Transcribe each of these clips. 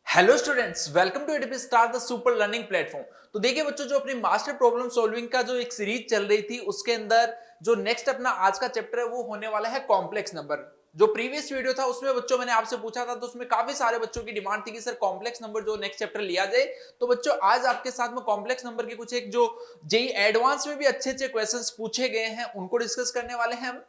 Hello students, welcome to ADP star the super learning platform. तो देखिए बच्चों, जो अपनी मास्टर प्रॉब्लम सॉल्विंग का जो एक सीरीज चल रही थी उसके अंदर जो नेक्स्ट अपना आज का चैप्टर है वो होने वाला है कॉम्प्लेक्स नंबर। जो प्रीवियस वीडियो था उसमें बच्चों मैंने आपसे पूछा था, तो उसमें काफी सारे बच्चों की डिमांड थी कि सर कॉम्प्लेक्स नंबर जो नेक्स्ट चैप्टर लिया जाए। तो बच्चों आज आपके साथ में कॉम्प्लेक्स नंबर के कुछ एक जो जेई एडवांस में भी अच्छे अच्छे क्वेश्चंस पूछे गए हैं उनको डिस्कस करने वाले हैं हम।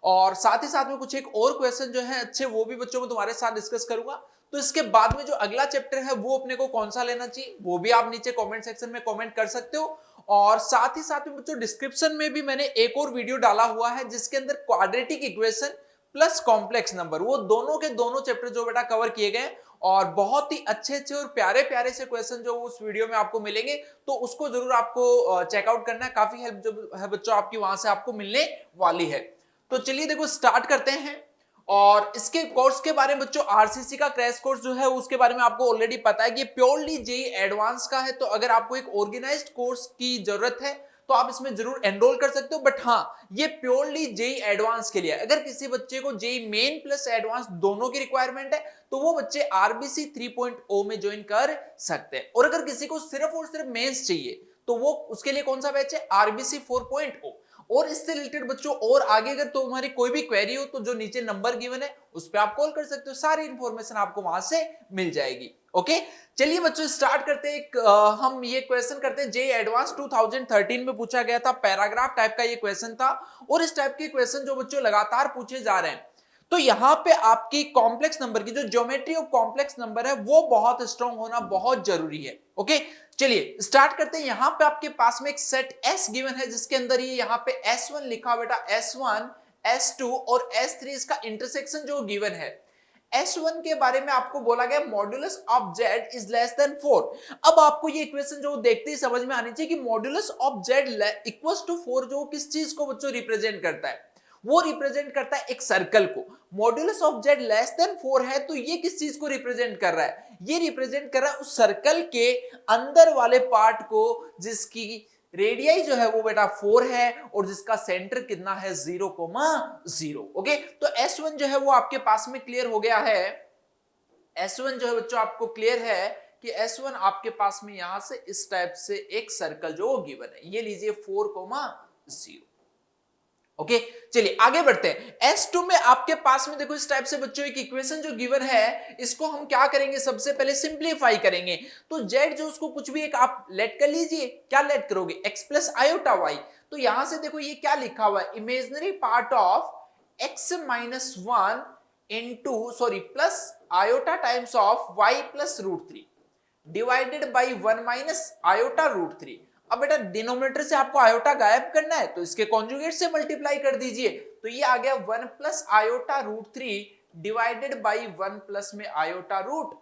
और साथ ही साथ में कुछ एक और क्वेश्चन जो है अच्छे वो भी बच्चों में तुम्हारे साथ डिस्कस करूंगा। तो इसके बाद में जो अगला चैप्टर है वो अपने को कौन सा लेना चाहिए वो भी आप नीचे कमेंट सेक्शन में कमेंट कर सकते हो। और साथ ही साथ में बच्चों डिस्क्रिप्शन में भी मैंने एक और वीडियो डाला हुआ है जिसके अंदर quadratic equation plus complex number वो दोनों के दोनों चैप्टर जो बेटा कवर किए गए और बहुत ही अच्छे अच्छे और प्यारे प्यारे से क्वेश्चन जो उस वीडियो में आपको मिलेंगे। तो उसको जरूर आपको चेकआउट करना है, काफी हेल्प जो है बच्चों आपकी वहां से आपको मिलने वाली है। तो चलिए देखो स्टार्ट करते हैं। और इसके कोर्स के बारे में बच्चों आरसीसी का क्रैश कोर्स जो है उसके बारे में आपको ऑलरेडी पता है कि प्योरली जेई एडवांस का है। तो अगर आपको एक ऑर्गेनाइज्ड कोर्स की जरूरत है तो आप इसमें जरूर एनरोल कर सकते हो। बट हाँ, ये प्योरली जेई एडवांस के लिए। अगर किसी बच्चे को जेई मेन प्लस एडवांस दोनों की रिक्वायरमेंट है तो वो बच्चे आरबीसी 3.0 में ज्वाइन कर सकते हैं। और अगर किसी को सिर्फ और सिर्फ मेंस चाहिए तो वो उसके लिए कौन सा बैच है, आरबीसी 4.0। और इससे रिलेटेड बच्चों और आगे अगर तुम्हारी कोई भी क्वेरी हो तो जो नीचे नंबर गिवन है उस पर आप कॉल कर सकते हो, सारी इंफॉर्मेशन आपको वहां से मिल जाएगी। ओके, चलिए बच्चों स्टार्ट करते हैं। हम ये क्वेश्चन करते हैं, जेईई एडवांस 2013 में पूछा गया था, पैराग्राफ टाइप का ये क्वेश्चन था। और इस टाइप के क्वेश्चन जो बच्चों लगातार पूछे जा रहे हैं। तो यहां पे आपकी कॉम्प्लेक्स नंबर की जो ज्योमेट्री ऑफ कॉम्प्लेक्स नंबर है वो बहुत स्ट्रांग होना बहुत जरूरी है। ओके, चलिए स्टार्ट करते हैं। यहां पे आपके पास में एक सेट एस गिवन है जिसके अंदर ये यहां पे S1 लिखा बेटा, S1 S2 और S3 इसका इंटरसेक्शन जो गिवन है। S1 के बारे में आपको बोला गया modulus of Z is less then 4। अब आपको ये इक्वेशन जो देखते ही समझ में आनी चाहिए कि modulus of Z equals to 4 जो किस चीज को बच्चों रिप्रेजेंट करता है, वो रिप्रेजेंट करता है एक सर्कल को। Modulus of Z less than 4 है तो ये किस चीज को रिप्रेजेंट कर रहा है, ये रिप्रेजेंट कर रहा है उस सर्कल के अंदर वाले पार्ट को जिसकी रेडियाई जो है वो बेटा 4 है और जिसका सेंटर कितना है 0,0। ओके, तो S1 जो है वो आपके पास में क्लियर हो गया है। S1 जो है बच्चों आपको क्लियर है कि S1 आपके पास में यहां से इस टाइप से एक सर्कल जो गिवन है, ये लीजिए 4,0। ओके, चलिए आगे बढ़ते हैं। S2 में आपके पास में देखो इस टाइप से बच्चों एक इक्वेशन जो गिवन है, इसको हम क्या करेंगे, सबसे पहले सिंप्लीफाई करेंगे। तो Z जो उसको कुछ भी एक आप लेट कर लीजिए, क्या लेट करोगे, x प्लस आयोटा y। तो यहां से देखो ये क्या लिखा हुआ है, imaginary part of x minus 1 into plus iota times of y plus √3 divided by 1 minus iota √3। अब बेटा डिनोमिनेटर से आपको आयोटा गायब करना है तो इसके कॉन्जुगेट से मल्टीप्लाई कर दीजिए। तो ये आ गया 1 plus iota √3 divided by 1 plus में आयोटा √।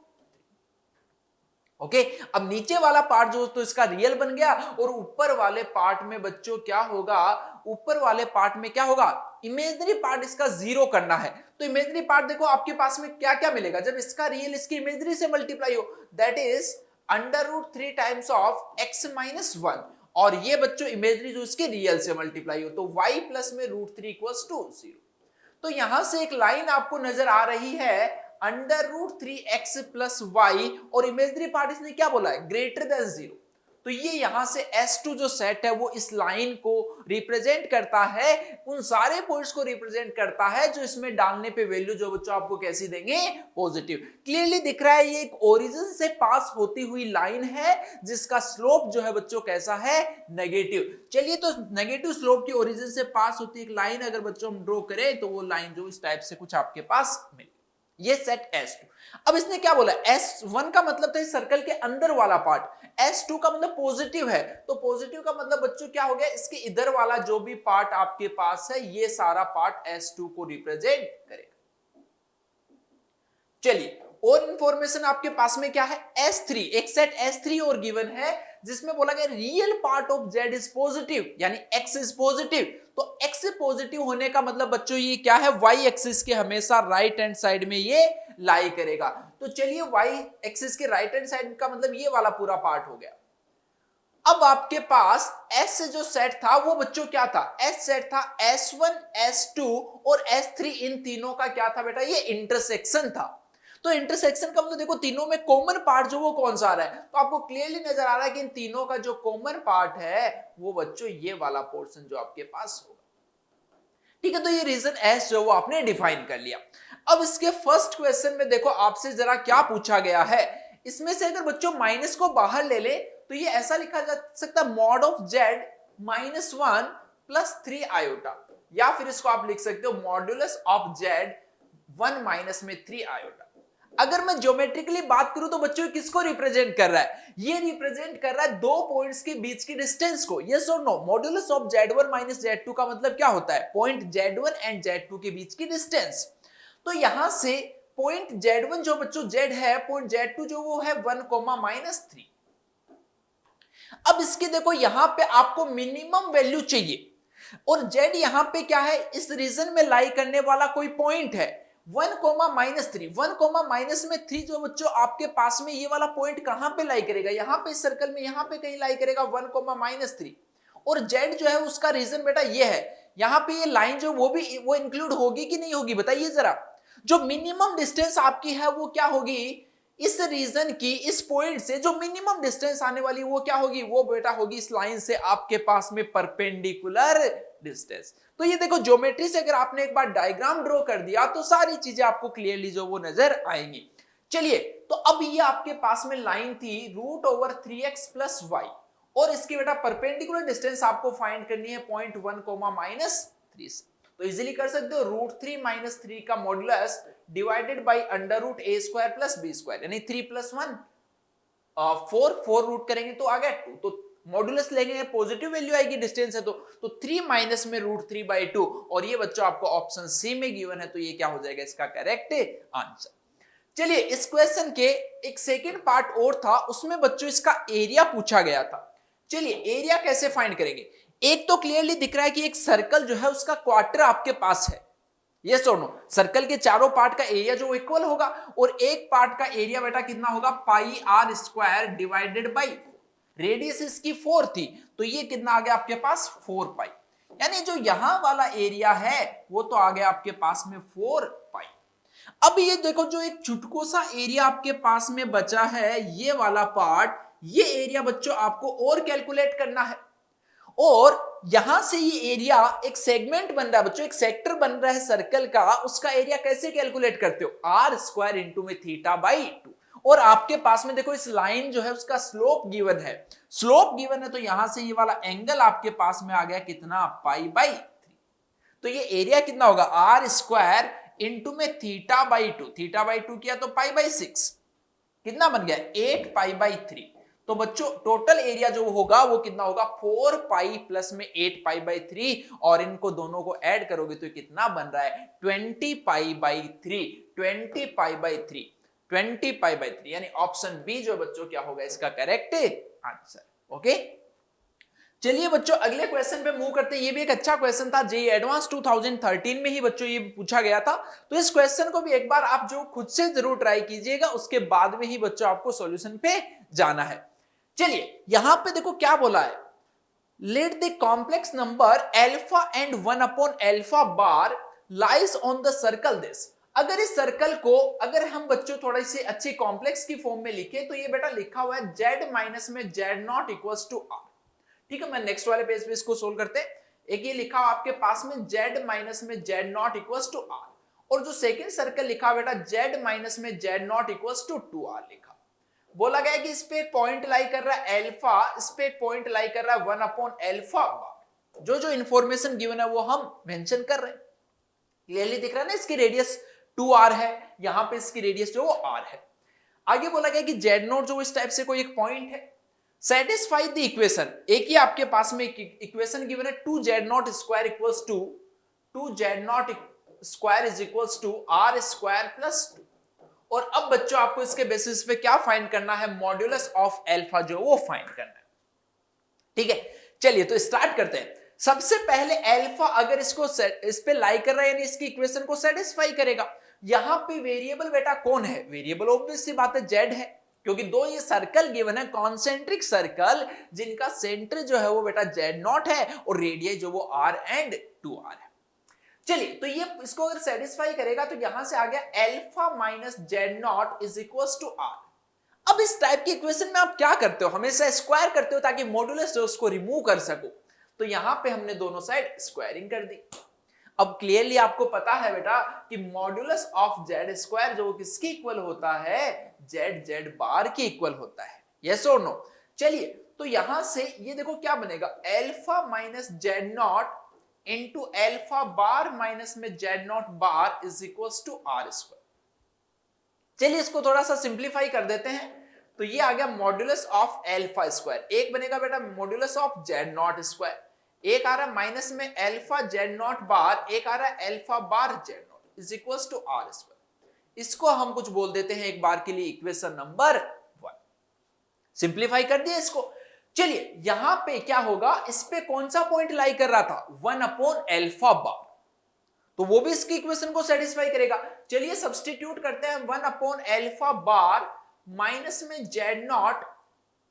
ओके, अब नीचे वाला पार्ट जो तो इसका रियल बन गया और ऊपर वाले पार्ट में बच्चों क्या होगा, ऊपर वाले पार्ट में क्या होगा, इमेजिनरी पार्ट इसका 0 करना है। तो इमेजिनरी पार्ट देखो आपके पास में क्या क्या मिलेगा जब इसका रियल इसकी इमेजिनरी से मल्टीप्लाई हो, that is √3 times of x minus 1। और ये बच्चों इमेजिनरी जो इसके रियल से मल्टीप्लाई हो तो y प्लस में √3 इक्वल्स टू 0। तो यहां से एक लाइन आपको नजर आ रही है √3x प्लस y और इमेजिनरी पार्ट इसने क्या बोला है, ग्रेटर देन 0। तो ये यहां से S2 जो सेट है वो इस लाइन को रिप्रेजेंट करता है, उन सारे पॉइंट्स को रिप्रेजेंट करता है जो इसमें डालने पे वैल्यू जो बच्चों आपको कैसी देंगे, पॉजिटिव। क्लियरली दिख रहा है ये एक ओरिजिन से पास होती हुई लाइन है जिसका स्लोप जो है बच्चों कैसा है, नेगेटिव। चलिए तो नेगेटिव स्लोप की ओरिजिन से पास होती एक लाइन अगर बच्चों हम ड्रॉ करें तो वो लाइन जो इस टाइप से कुछ आपके पास मिले, ये सेट S2। अब इसने क्या बोला, S1 का मतलब था इस सर्कल के अंदर वाला पार्ट, S2 का मतलब पॉजिटिव है। तो पॉजिटिव का मतलब बच्चों क्या हो गया, इसके इधर वाला जो भी पार्ट आपके पास है ये सारा पार्ट S2 को रिप्रेजेंट करेगा। चलिए और इंफॉर्मेशन आपके पास में क्या है, S3, एक सेट S3 और गिवन है जिसमें बोला गया real part of Z is positive, यानी X इज पॉजिटिव। तो X पॉजिटिव होने का मतलब बच्चों ये क्या है, Y एक्सिस के हमेशा राइट हैंड साइड में ये लाई करेगा। तो चलिए Y एक्सिस के राइट हैंड साइड का मतलब ये वाला पूरा पार्ट हो गया। अब आपके पास S जो सेट था वो बच्चों क्या था, S सेट था S1 S2 और S3, इन तीनों का क्या था बेटा, ये इंटरसेक्शन था। तो इंटरसेक्शन का मतलब देखो तीनों में कॉमन पार्ट जो वो कौन सा आ रहा है, तो आपको क्लियरली नजर आ रहा है कि इन तीनों का जो कॉमन पार्ट है वो बच्चों ये वाला पोर्शन जो आपके पास होगा। ठीक है, तो ये रीजन एस जो वो आपने डिफाइन कर लिया। अब इसके फर्स्ट क्वेश्चन में देखो आपसे जरा क्या पूछा गया है, इसमें से अगर बच्चों माइनस को बाहर ले ले तो ये ऐसा लिखा जा सकता है mod of Z -1 plus 3 iota, या फिर इसको आप लिख सकते हो मॉड्यूलस ऑफ जेड 1 माइनस में 3 आयोटा। अगर मैं ज्योमेट्रिकली बात करूं तो बच्चों किसको रिप्रेजेंट कर रहा है, ये रिप्रेजेंट कर रहा है दो पॉइंट्स के बीच की डिस्टेंस को। यस और no, modulus of z1 minus z2 का मतलब क्या होता है, पॉइंट z1 एंड z2 के बीच की डिस्टेंस। तो यहां से पॉइंट z1 जो बच्चों z है, पॉइंट z2 जो वो है 1, -3। अब इसके देखो यहां पे आपको मिनिमम वैल्यू चाहिए और z यहां पे क्या है, इस रीजन में लाई करने वाला कोई पॉइंट है 1, -3 जो बच्चों आपके पास में ये वाला पॉइंट कहां पे लाई करेगा, यहां पे इस सर्कल में यहां पे कहीं लाई करेगा 1, और z जो है उसका रीजन बेटा ये है, यहां पे ये लाइन जो वो भी वो इंक्लूड होगी कि नहीं होगी बताइए जरा। जो मिनिमम डिस्टेंस आपकी है वो क्या होगी, इस रीजन की इस पॉइंट से जो मिनिमम डिस्टेंस आने वाली वो क्या होगी, वो बेटा होगी इस लाइन से आपके पास में परपेंडिकुलर डिस्टेंस। तो ये देखो ज्योमेट्री से अगर आपने एक बार डायग्राम ड्रॉ कर दिया तो सारी चीजें आपको क्लियरली जो वो नजर आएंगी। चलिए, तो अब ये आपके पास में लाइन थी √3x + y और इसकी बेटा परपेंडिकुलर डिस्टेंस आपको फाइंड करनी है पॉइंट 1, -3 से। तो इजीली कर सकते हो √3 - 3 का modulus divided by √a² + b², यानी 3 + 1 4 रूट करेंगे तो आ गया 2, तो मॉडुलस लेंगे पॉजिटिव वैल्यू आएगी, डिस्टेंस है तो 3 माइनस में √3/2, और ये बच्चों आपको ऑप्शन सी में गिवन है, तो ये क्या हो जाएगा इसका करेक्ट आंसर। चलिए, इस क्वेश्चन के एक सेकंड पार्ट और था, उसमें बच्चों इसका एरिया पूछा गया था। चलिए, एरिया कैसे फाइंड करेंगे, एक तो क्लियरली दिख रहा है कि एक सर्कल जो है उसका क्वार्टर आपके पास है, यस और नो, सर्कल के चारों पार्ट का एरिया जो इक्वल होगा, और एक पार्ट का एरिया बेटा कितना होगा πr² डिवाइडेड बाई, रेडियस इसकी 4 थी तो ये कितना आ गया आपके पास 4π, यानी जो यहां वाला एरिया है वो तो आ गया आपके पास में 4π। अब ये देखो जो एक छुटको सा एरिया आपके पास में बचा है ये वाला पार्ट, ये एरिया बच्चों आपको और कैलकुलेट करना है, और यहां से ये एरिया एक सेगमेंट बन रहा है बच्चों, एक सेक्टर बन रहा है सर्कल का, उसका एरिया कैसे कैलकुलेट करते हो, r² इंटू में θ/2, और आपके पास में देखो इस लाइन जो है उसका स्लोप गिवन है, स्लोप गिवन है तो यहां से ये वाला एंगल आपके पास में आ गया कितना π/3, तो ये एरिया कितना होगा r² इंटू में θ/2, θ/2 किया तो π/6, कितना बन गया 8π/3। तो बच्चों टोटल एरिया जो होगा वो कितना होगा 4π प्लस में 8π/3, और इनको दोनों को ऐड करोगे तो कितना बन रहा है 20π/3, 20π/3, 20π/3, यानी ऑप्शन बी जो बच्चों क्या होगा इसका करेक्ट आंसर। ओके, चलिए बच्चों अगले क्वेश्चन पे मूव करते हैं। ये भी एक अच्छा क्वेश्चन था, जेईई एडवांस 2013 में ही बच्चों ये पूछा गया था, तो इस क्वेश्चन को भी एक बार आप जो खुद से जरूर ट्राई कीजिएगा, उसके बाद में ही बच्चों आपको सॉल्यूशन पे जाना है। चलिए यहां पे देखो क्या बोला है, let the complex number alpha and 1/अल्फा bar lies on the circle this. अगर इस सर्कल को अगर हम बच्चों थोड़ी सी अच्छी कॉम्प्लेक्स की फॉर्म में लिखे तो ये बेटा लिखा हुआ है z माइनस में z0 इक्वल्स टू r। ठीक है, मैं नेक्स्ट वाले पेज पे इसको सोल्व करते हैं। एक ये लिखा हुआ आपके पास में z माइनस में z0 इक्वल्स टू r, और जो सेकंड सर्कल लिखा बेटा z माइनस में z0 इक्वल्स टू 2r लिखा। बोला गया कि इस पे एक पॉइंट लाई कर रहा है अल्फा, इस पे एक पॉइंट लाई कर रहा है 1/अल्फा बार। जो जो इंफॉर्मेशन गिवन है वो हम मेंशन कर रहे हैं, क्लियरली दिख रहा है ना, इसकी रेडियस 2r है, यहां पे इसकी रेडियस जो वो r है। आगे बोला गया कि z0 जो इस टाइप से कोई एक पॉइंट है, सेटिस्फाई द इक्वेशन, एक ही आपके पास में इक्वेशन गिवन है 2z0² equals to 2z0² is equals to r² plus 2, और अब बच्चों आपको इसके बेसिस पे क्या फाइंड करना है, मॉड्यूलस ऑफ अल्फा जो वो फाइंड करना है। ठीक है, चलिए तो स्टार्ट करते हैं। सबसे पहले अल्फा अगर इसको इस पे लाई कर रहा है यानी इसकी इक्वेशन को सेटिस्फाई करेगा। यहां पे वेरिएबल बेटा कौन है, वेरिएबल ऑब्वियस सी बात है जेड है, क्योंकि दो ये सर्कल गिवन है कॉन्सेंट्रिक सर्कल जिनका सेंटर जो है वो बेटा z0 है और रेडियस जो वो r एंड 2r है। चलिए, तो ये इसको अगर सेटिस्फाई करेगा तो यहां से आ गया alpha minus Z naught is equal to R. अब इस टाइप की इक्वेशन में आप क्या करते हो, हमेशा स्क्वायर करते हो ताकि मॉड्यूलस जो उसको रिमूव कर सको। तो यहां पे हमने दोनों साइड स्क्वायरिंग कर दी। अब क्लियरली आपको पता है बेटा कि मॉड्यूलस ऑफ जेड स्क्वायर जो किसकी इक्वल होता है, जेड जेड बार के इक्वल होता है। यस और नो? चलिए, तो यहां से ये देखो क्या बनेगा, alpha minus Z naught into alpha bar minus में Z naught bar is equal to R square. चलिए इसको थोड़ा सा सिंप्लीफाई कर देते हैं। तो ये आ गया मॉड्यूलस ऑफ अल्फा स्क्वायर, एक बनेगा बेटा modulus of Z not square, एक आ रहा है माइनस में अल्फा जेड नॉट बार, एक आ रहा है alpha bar Z naught is equal to R square. इसको हम कुछ बोल देते हैं एक बार के लिए इक्वेशन नंबर 1। सिंप्लीफाई कर दिया इसको। चलिए यहां पे क्या होगा, इस पे कौन सा पॉइंट लाई कर रहा था, 1 अपॉन अल्फा बार, तो वो भी इसकी इक्वेशन को सेटिस्फाई करेगा। चलिए सब्स्टिट्यूट करते हैं, 1 अपॉन अल्फा बार माइनस में Z naught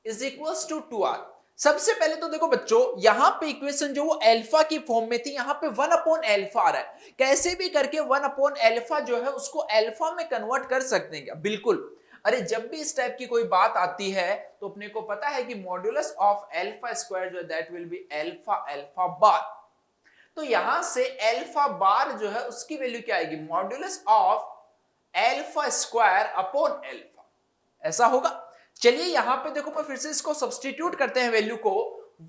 is equal to 2r। सबसे पहले तो देखो बच्चों, यहां पे इक्वेशन जो वो अल्फा की फॉर्म में थी, यहां पे 1 अपॉन अल्फा आ रहा है। कैसे भी करके 1 अपॉन अल्फा जो है उसको अल्फा में कन्वर्ट कर सकते हैं क्या? बिल्कुल। अरे जब भी इस टाइप की कोई बात आती है तो अपने को पता है कि मॉड्यूलस ऑफ अल्फा स्क्वायर जो है that will be alpha alpha bar. तो यहां से अल्फा बार जो है उसकी वैल्यू क्या आएगी, modulus of alpha square upon alpha, ऐसा होगा। चलिए यहां पे देखो मैं फिर से इसको सब्स्टिट्यूट करते हैं वैल्यू को,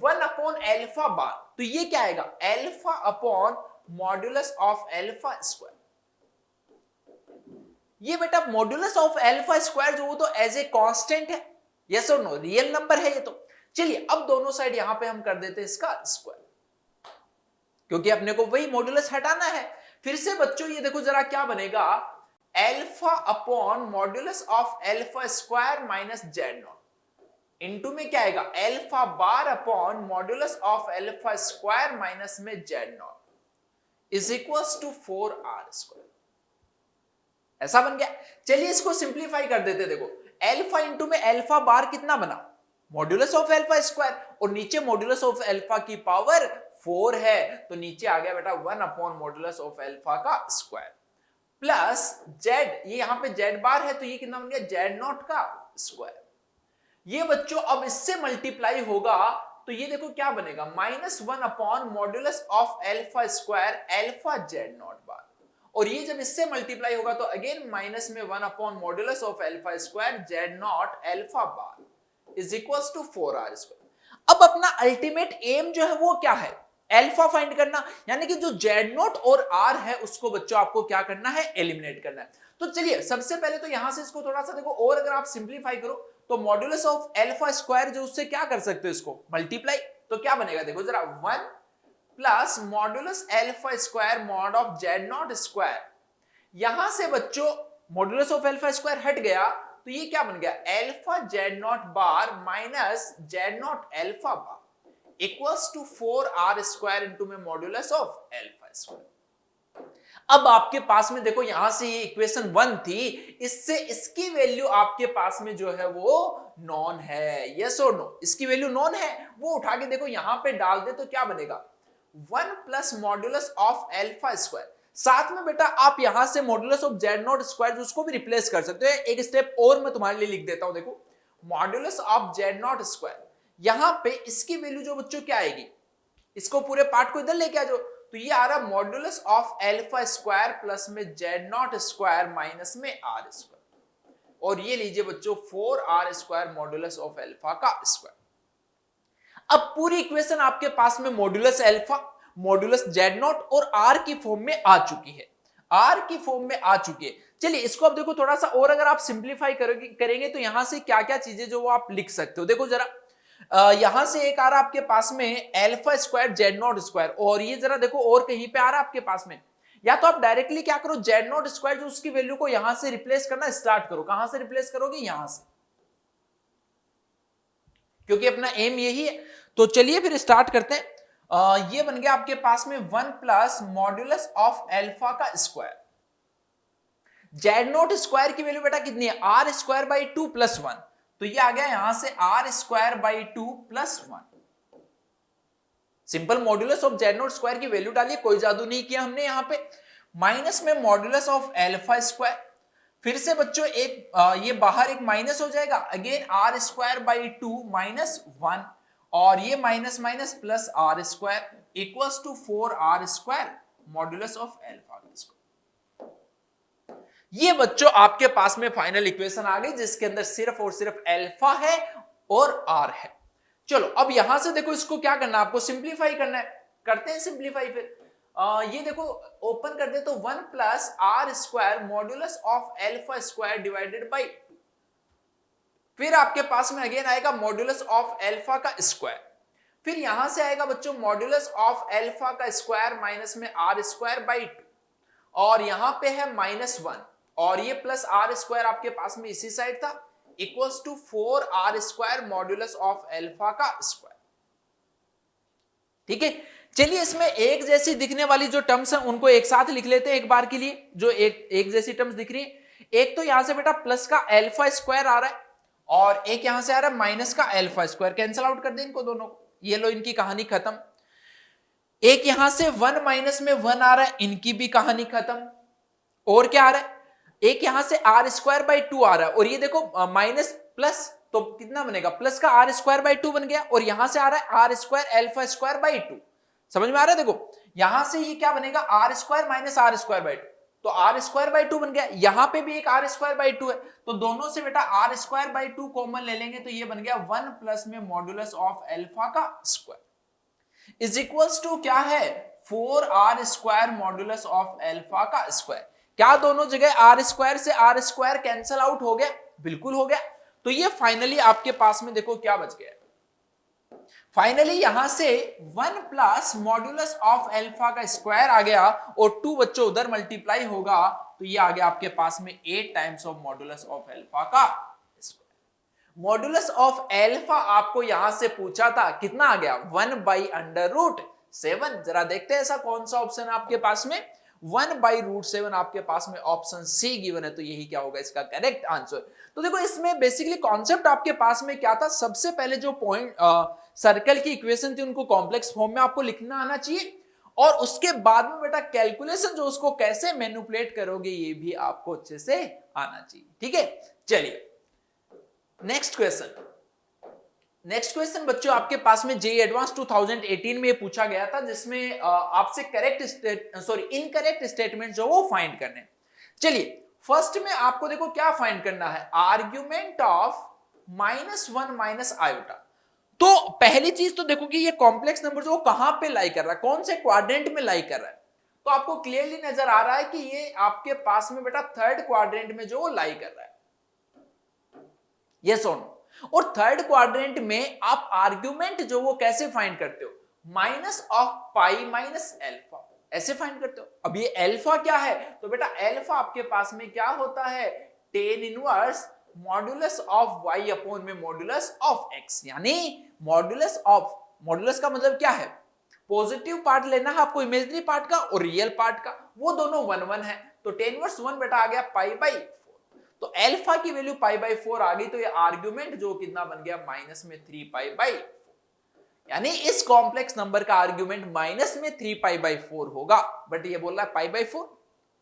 1 अपॉन अल्फा बार, तो ये क्या आएगा, alpha upon modulus of alpha square. ये बेटा मॉड्यूलस ऑफ अल्फा स्क्वायर जो वो तो एज ए कांस्टेंट है, यस और नो, रियल नंबर है ये तो। चलिए अब दोनों साइड यहां पे हम कर देते हैं इसका स्क्वायर, क्योंकि अपने को वही मॉड्यूलस हटाना है। फिर से बच्चों ये देखो जरा क्या बनेगा, alpha upon modulus of alpha square minus Z naught, into में क्या आएगा, alpha bar upon modulus of alpha square minus में Z naught is equals to 4r square. ऐसा बन गया। चलिए इसको सिंप्लीफाई कर देते, देखो अल्फा इंटू में अल्फा बार कितना बना, मॉड्यूलस ऑफ अल्फा स्क्वायर, और नीचे मॉड्यूलस ऑफ अल्फा की पावर 4 है, तो नीचे आ गया बेटा 1 अपॉन मॉड्यूलस ऑफ अल्फा का स्क्वायर प्लस जेड, ये यहां पे जेड बार है तो ये कितना बन गया, जेड नॉट का स्क्वायर। ये बच्चों अब इससे मल्टीप्लाई होगा तो ये देखो क्या बनेगा, -1 upon modulus of alpha square alpha Z naught bar, और ये जब इससे मल्टीप्लाई होगा तो अगेन माइनस में 1 upon modulus of alpha square Z not alpha bar is equals to 4r square. अब अपना अल्टीमेट एम जो है वो क्या है, अल्फा फाइंड करना, यानी कि जो जेड नॉट और आर है उसको बच्चों आपको क्या करना है, एलिमिनेट करना है। तो चलिए सबसे पहले तो यहां से इसको थोड़ा सा देखो, और अगर आप सिंप्लीफाई करो तो मॉड्यूलस ऑफ अल्फा स्क्वायर जो उससे क्या कर सकते हो, इसको मल्टीप्लाई, तो क्या बनेगा देखो जरा, 1 plus modulus alpha square mod of Z not square. यहां से बच्चों मॉड्यूलस ऑफ अल्फा स्क्वायर हट गया तो ये क्या बन गया, alpha Z naught bar minus Z not alpha bar equals to 4r square into में मॉड्यूलस ऑफ अल्फा स्क्वायर। अब आपके पास में देखो यहां से ये इक्वेशन 1 थी, इससे इसकी वैल्यू आपके पास में जो है वो नॉन है, यस और नो, इसकी वैल्यू नॉन है, वो उठा के देखो यहां पे डाल दे तो क्या बनेगा, 1 plus modulus of alpha square. साथ में बेटा आप यहां से modulus of Z not square उसको भी रिप्लेस कर सकते हो। एक स्टेप और मैं तुम्हारे लिए लिख देता हूं, देखो modulus of Z not square, यहां पे इसकी वैल्यू जो बच्चों क्या आएगी, इसको पूरे पार्ट को इधर लेके आ जाओ, तो ये आ रहा modulus of alpha square plus में जेड नॉट स्क्वायर माइनस में आर स्क्वायर, और ये लीजिए बच्चों 4r square modulus of alpha का स्क्वायर। अब पूरी इक्वेशन आपके पास में modulus alpha, modulus Z not और r की फॉर्म में आ चुकी है, r की फॉर्म में आ चुकी है। चलिए इसको अब देखो थोड़ा सा और अगर आप सिंप्लीफाई करेंगे तो यहां से क्या क्या चीजें जो वो आप लिख सकते हो, देखो जरा यहां से एक आ रहा आपके पास में alpha square Z not square, और ये जरा देखो और कहीं पे आ रहा आपके पास में, या तो आप डायरेक्टली क्या करो, जेड नॉट स्क्वायर जो उसकी वैल्यू को यहां से रिप्लेस करना स्टार्ट करो। कहां से रिप्लेस करोगे, यहां से, क्योंकि अपना एम यही है। तो चलिए फिर स्टार्ट करते हैं। ये बन गया आपके पास में 1 प्लस मॉड्यूलस ऑफ अल्फा का स्क्वायर, जेड नॉट स्क्वायर की वैल्यू बेटा कितनी है, r स्क्वायर बाई 2 प्लस 1, तो ये आ गया यहां से r square by 2 plus 1। Simple modulus of Z not square की वैल्यू डालिए, कोई जादू नहीं किया हमने यहाँ पे। माइनस में मॉड्यूलस ऑफ एल्फा स्क्वायर, फिर से बच्चों एक ये बाहर एक माइनस हो जाएगा, again R square by 2 minus 1, और ये minus minus plus R square equals to 4r square modulus of alpha square. ये बच्चों आपके पास में फाइनल इक्वेशन आ गई जिसके अंदर सिर्फ और सिर्फ एल्फा है और आर है। चलो अब यहां से देखो इसको क्या करना है, आपको सिंप्लीफाई करना है, करते हैं सिंप्लीफाई। फिर ये देखो ओपन कर दे तो 1 plus R square modulus of alpha square divided by, फिर आपके पास में अगेन आएगा मॉड्यूलस ऑफ एल्फा का स्क्वायर, फिर यहां से आएगा बच्चों मॉड्यूलस ऑफ एल्फा का स्क्वायर माइनस में आर स्क्वायर बाई 2, और यहां पे है -1, और ये प्लस आर स्क्वायर आपके पास में इसी साइड था, equals to 4r square modulus of alpha का स्क्वायर। ठीक है, चलिए इसमें एक जैसी दिखने वाली जो टर्म्स हैं उनको एक साथ लिख लेते हैं एक बार के लिए। जो एक जैसी टर्म्स दिख रही है, एक तो यहां से बेटा प्लस का एल्फा स्क्वायर आ रहा है, और एक यहां से आ रहा है माइनस का एल्फा स्क्वायर, कैंसिल आउट कर दे इनको दोनों को, ये लो इनकी कहानी खत्म। एक यहां से 1 माइनस में 1 आ रहा है, इनकी भी कहानी खत्म। और क्या आ रहा है, एक यहां से आर स्क्वायर बाई 2 आ रहा है, और ये देखो माइनस प्लस तो कितना बनेगा, प्लस का आर स्क्वायर बाई 2 बन गया, और यहां से आ रहा है R square alpha square by 2। समझ में आ रहा है, देखो यहां से ये क्या बनेगा, R square minus R square by 2, तो आर स्क्वायर बाई 2 बन गया। यहां पे भी एक आर स्क्वायर बाई 2 है, तो दोनों से बेटा आर स्क्वायर बाई 2 कॉमन ले लेंगे, तो ये बन गया 1 प्लस में मॉड्यूलस ऑफ एल्फा का स्क्वायर इज इक्वल्स टू क्या है, 4r square modulus of alpha का स्क्वायर। क्या दोनों जगह आर स्क्वायर से आर स्क्वायर कैंसिल आउट हो गया, बिल्कुल हो गया। तो ये फाइनली आपके पास में देखो क्या बच गया, फाइनली यहां से 1 प्लस मॉड्यूलस ऑफ एल्फा का स्क्वायर आ गया, और 2 बच्चों उधर मल्टीप्लाई होगा, तो ये आ गया आपके पास में 8 times of modulus of alpha का स्क्वायर। मॉड्यूलस ऑफ एल्फा आपको यहां से पूछा था, कितना आ गया, 1/√7। जरा देखते हैं ऐसा कौन सा ऑप्शन है आपके पास में, 1/√7 आपके पास में ऑप्शन सी गिवन है, तो यही क्या होगा इसका करेक्ट आंसर। तो देखो इसमें बेसिकली कॉन्सेप्ट आपके पास में क्या था, सबसे पहले जो पॉइंट सर्कल की इक्वेशन थी उनको कॉम्प्लेक्स फॉर्म में आपको लिखना आना चाहिए, और उसके बाद में बेटा कैलकुलेशन जो उसको कैसे मैनिपुलेट करोगे ये भी आपको अच्छे से आना चाहिए। ठीक है, चलिए नेक्स्ट क्वेश्चन बच्चों आपके पास में जेईई एडवांस 2018 में पूछा गया था, जिसमें आपसे इनकरेक्ट स्टेटमेंट जो वो फाइंड करने। चलिए फर्स्ट में आपको देखो क्या फाइंड करना है, आर्ग्यूमेंट ऑफ -1 माइनस आयोटा। तो पहली चीज तो देखो कि ये कॉम्प्लेक्स नंबर जो कहां पे लाई कर रहा है, कौन से क्वाड्रेंट में लाई कर रहा है, तो आपको क्लियरली नजर आ रहा है कि ये आपके पास में बेटा थर्ड क्वाड्रेंट में जो लाई कर रहा है, यस और नो। और थर्ड क्वाड्रेंट में आप आर्ग्यूमेंट जो वो कैसे फाइंड करते हो, minus of pi minus alpha, ऐसे फाइंड करते हो। अब ये एल्फा क्या है, तो बेटा एल्फा आपके पास में क्या होता है, tan inverse modulus of y upon में मॉड्यूलस ऑफ x, यानी मॉड्यूलस का मतलब क्या है, पॉजिटिव पार्ट लेना है आपको इमेजिनरी पार्ट का और रियल पार्ट का, वो दोनों 1 1 है, तो टेन इनवर्स 1 बेटा आ गया पाई बाई 4, तो एल्फा की वैल्यू पाई बाई 4 आ गई, तो ये आर्ग्यूमेंट जो कितना बन गया, माइनस में 3 पाई बाई 4, यानी इस कॉम्प्लेक्स नंबर का आर्ग्यूमेंट माइनस में 3 पाई बाई 4 होगा, बट ये बोल रहा है पाई बाई 4,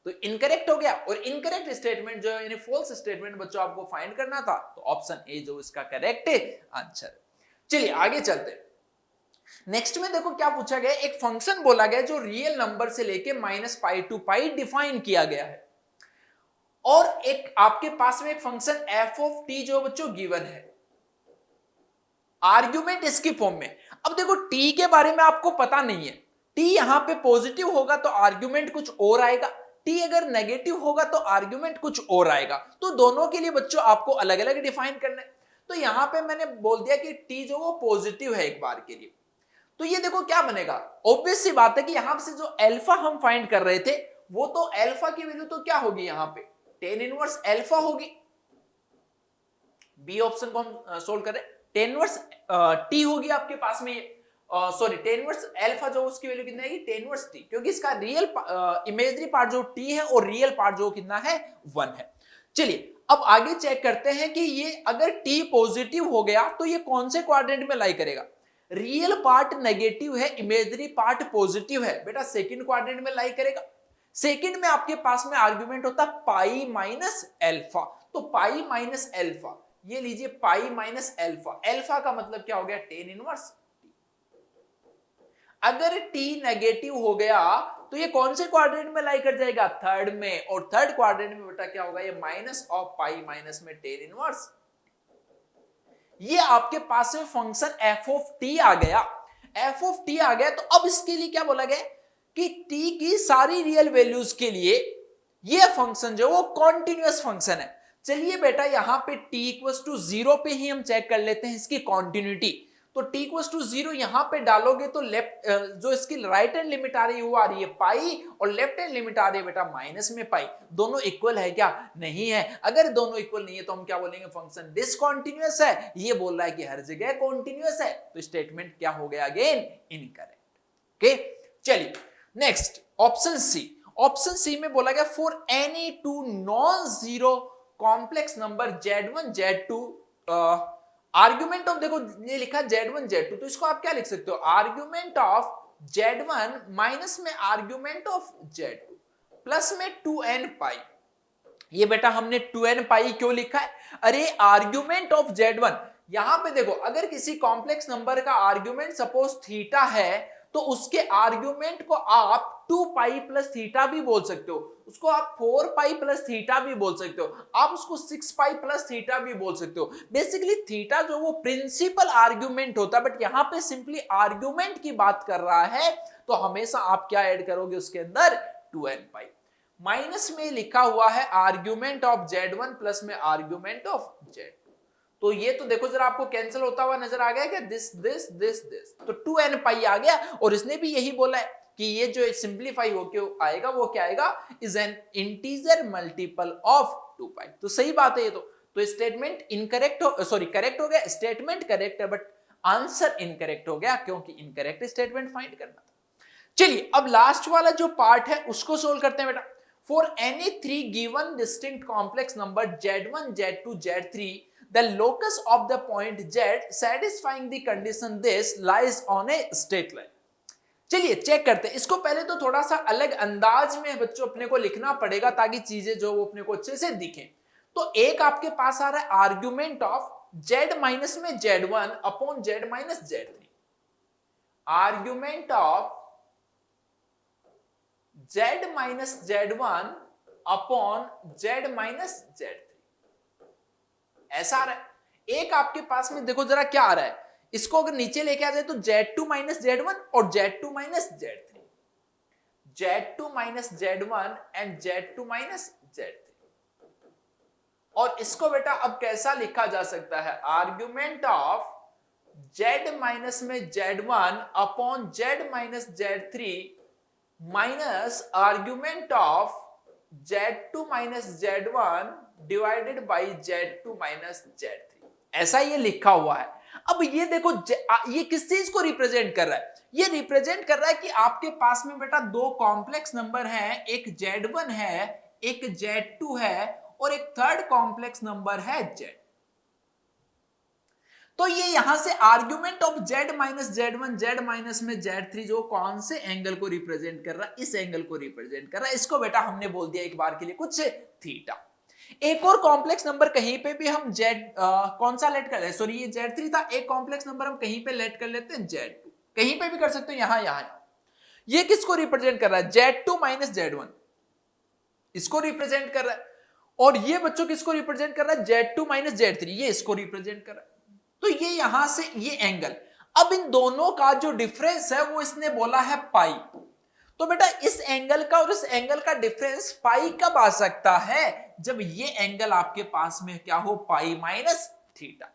तो इनकरेक्ट हो गया। और इनकरेक्ट स्टेटमेंट जो यानी फॉल्स स्टेटमेंट बच्चों आपको फाइंड करना था, तो ऑप्शन ए जो इसका करेक्ट आंसर। चलिए आगे चलते हैं। नेक्स्ट में देखो क्या पूछा गया, एक फंक्शन बोला गया जो रियल नंबर से लेके -पाई टू पाई डिफाइन किया गया है, और एक आपके पास में एक फंक्शन एफ ऑफ टी जो बच्चों गिवन है, आर्ग्यूमेंट इसकी फॉर्म में। अब देखो टी के बारे में आपको पता नहीं है, टी यहां पे पॉजिटिव होगा तो आर्ग्यूमेंट कुछ और आएगा, टी अगर नेगेटिव होगा तो आर्ग्यूमेंट कुछ और आएगा, तो दोनों के लिए बच्चों आपको अलग अलग डिफाइन करना है। तो यहां पे मैंने बोल दिया कि टी जो वो पॉजिटिव है एक बार के लिए, तो ये देखो क्या बनेगा, ऑब्वियस सी बात है कि यहां से जो एल्फा हम फाइंड कर रहे थे, वो तो एल्फा की वैल्यू तो क्या होगी, यहां पे टेन इनवर्स एल्फा होगी, बी ऑप्शन को हम सोल्व करें, टेन इनवर्स टी होगी आपके पास में, टेन इनवर्स एल्फा जो उसकी वैल्यू कितना है, टेन इनवर्स टी, क्योंकि इसका रियल इमेजिनरी पार्ट जो टी है और रियल पार्ट जो कितना है 1 है। चलिए अब आगे चेक करते हैं कि ये अगर टी पॉजिटिव हो गया तो ये कौन से क्वाड्रेंट में लाई करेगा। रियल पार्ट नेगेटिव है, इमेजिनरी पार्ट पॉजिटिव है, बेटा सेकंड क्वाड्रेंट में लाई करेगा। सेकंड में आपके पास में आर्गुमेंट होता है पाई माइनस एल्फा, तो पाई माइनस एल्फा, ये लीजिए पाई माइनस एल्फा, एल्फा का मतलब क्या हो गया, टेन इनवर्स। अगर t नेगेटिव हो गया तो ये कौन से क्वाड्रेंट में लाई कर जाएगा, थर्ड में, और थर्ड क्वाड्रेंट में बेटा क्या होगा, ये माइनस ऑफ पाई माइनस में टेन इनवर्स। ये आपके पास में फंक्शन एफ ऑफ टी आ गया, एफ ऑफ टी आ गया। तो अब इसके लिए क्या बोला गया कि t की सारी रियल वैल्यूज के लिए ये फंक्शन जो वो कॉन्टिन्यूअस फंक्शन है। चलिए बेटा यहां पे t इक्वल्स टू 0 पे ही हम चेक कर लेते हैं इसकी कॉन्टिन्यूटी। तो t इक्वल्स टू 0 यहां पे डालोगे तो लेफ्ट जो इसकी राइट हैंड लिमिट आ रही है वो आ रही है पाई, और लेफ्ट हैंड लिमिट आ रही है बेटा माइनस में पाई। दोनों इक्वल है क्या, नहीं है। अगर दोनों इक्वल नहीं है तो हम क्या बोलेंगे, फंक्शन डिसकंटीन्यूअस है। ये बोल रहा है कि हर जगह कॉन्टिन्यूअस है, तो स्टेटमेंट क्या हो गया, अगेन इनकरेक्ट। ओके, चलिए next option C. Option C में बोला गया for any two non zero complex number Z1 Z2 argument of, देखो ये लिखा Z1 Z2, तो इसको आप क्या लिख सकते हो, आर्ग्यूमेंट ऑफ Z1 माइनस में आर्ग्यूमेंट ऑफ Z2 प्लस में 2n पाई। ये बेटा हमने 2n पाई क्यों लिखा है, अरे आर्ग्यूमेंट ऑफ Z1, यहां पे देखो अगर किसी कॉम्प्लेक्स नंबर का आर्ग्यूमेंट सपोज थीटा है तो उसके आर्ग्यूमेंट को आप 2 पाई प्लस थीटा भी बोल सकते हो, उसको आप 4 पाई प्लस थीटा भी बोल सकते हो, आप उसको 6 पाई प्लस थीटा भी बोल सकते हो। बेसिकली थीटा जो वो प्रिंसिपल आर्ग्यूमेंट होता है, बट यहां पे सिंपली आर्ग्यूमेंट की बात कर रहा है, तो हमेशा आप क्या ऐड करोगे उसके अंदर, 2n पाई। माइनस में लिखा हुआ है आर्ग्यूमेंट ऑफ Z1 प्लस में आर्ग्यूमेंट ऑफ Z2, तो ये तो देखो जरा आपको कैंसिल होता हुआ नजर आ गया क्या, दिस दिस दिस दिस, तो 2n पाई आ गया। और इसने भी यही बोला है कि ये जो सिंप्लीफाई होके आएगा वो क्या आएगा, is an integer multiple of 2 पाई। तो सही बात है ये तो स्टेटमेंट इनकरेक्ट हो, सॉरी करेक्ट हो गया, स्टेटमेंट करेक्ट है बट आंसर इनकरेक्ट हो गया, क्योंकि इनकरेक्ट स्टेटमेंट फाइंड करना था। चलिए अब लास्ट वाला जो पार्ट है उसको सोल्व करते हैं बेटा। For any 3 given distinct complex number Z1 Z2 Z3 the locus of the point Z satisfying the condition this lies on a straight line। चलिए चेक करते हैं इसको। पहले तो थोड़ा सा अलग अंदाज में बच्चों अपने को लिखना पड़ेगा ताकि चीजें जो वो अपने को अच्छे से दिखें। तो एक आपके पास आ रहा है आर्ग्यूमेंट ऑफ Z माइनस में Z1 upon Z minus Z3, argument of Z minus Z1 upon Z minus Z3, ऐसा आ रहा है। एक आपके पास में देखो जरा क्या आ रहा है, इसको अगर नीचे लेके आ जाए तो Z2 माइनस Z1 और Z2 minus Z3, Z2 minus Z1 and Z2 minus Z3। और इसको बेटा अब कैसा लिखा जा सकता है, आर्ग्यूमेंट ऑफ Z माइनस में Z1 upon Z minus Z3 minus argument of Z2 minus Z1 divided by Z2 minus Z3, ऐसा ये लिखा हुआ है। अब ये देखो ये किस चीज को रिप्रेजेंट कर रहा है, ये रिप्रेजेंट कर रहा है कि आपके पास में बेटा दो कॉम्प्लेक्स नंबर हैं, एक Z1 है एक Z2 है और एक थर्ड कॉम्प्लेक्स नंबर है Z। तो ये यहां से argument of Z minus Z1 Z minus में Z3 जो कौन से एंगल को रिप्रेजेंट कर रहा है, इस एंगल को रिप्रेजेंट कर रहा है। इसको बेटा हमने बोल दिया एक बार के लिए कुछ थीटा। एक और कॉम्प्लेक्स नंबर कहीं पे भी हम कौन सा लेट कर ले, सॉरी ये Z3 था, एक कॉम्प्लेक्स नंबर हम कहीं पे लेट कर लेते हैं Z2, कहीं पे भी कर सकते हो, यहां। ये किसको रिप्रेजेंट कर रहा है, Z2 माइनस Z1, इसको रिप्रेजेंट कर रहा है। और ये बच्चों किसको रिप्रेजेंट कर रहा है, Z2 माइनस Z3, ये इसको रिप्रेजेंट कर रहा है। तो ये यहां से ये एंगल, अब इन दोनों का जो डिफरेंस है वो इसने बोला है पाई। तो बेटा इस एंगल का और इस एंगल का डिफरेंस पाई कब आ सकता है, जब ये एंगल आपके पास में क्या हो, पाई माइनस थीटा।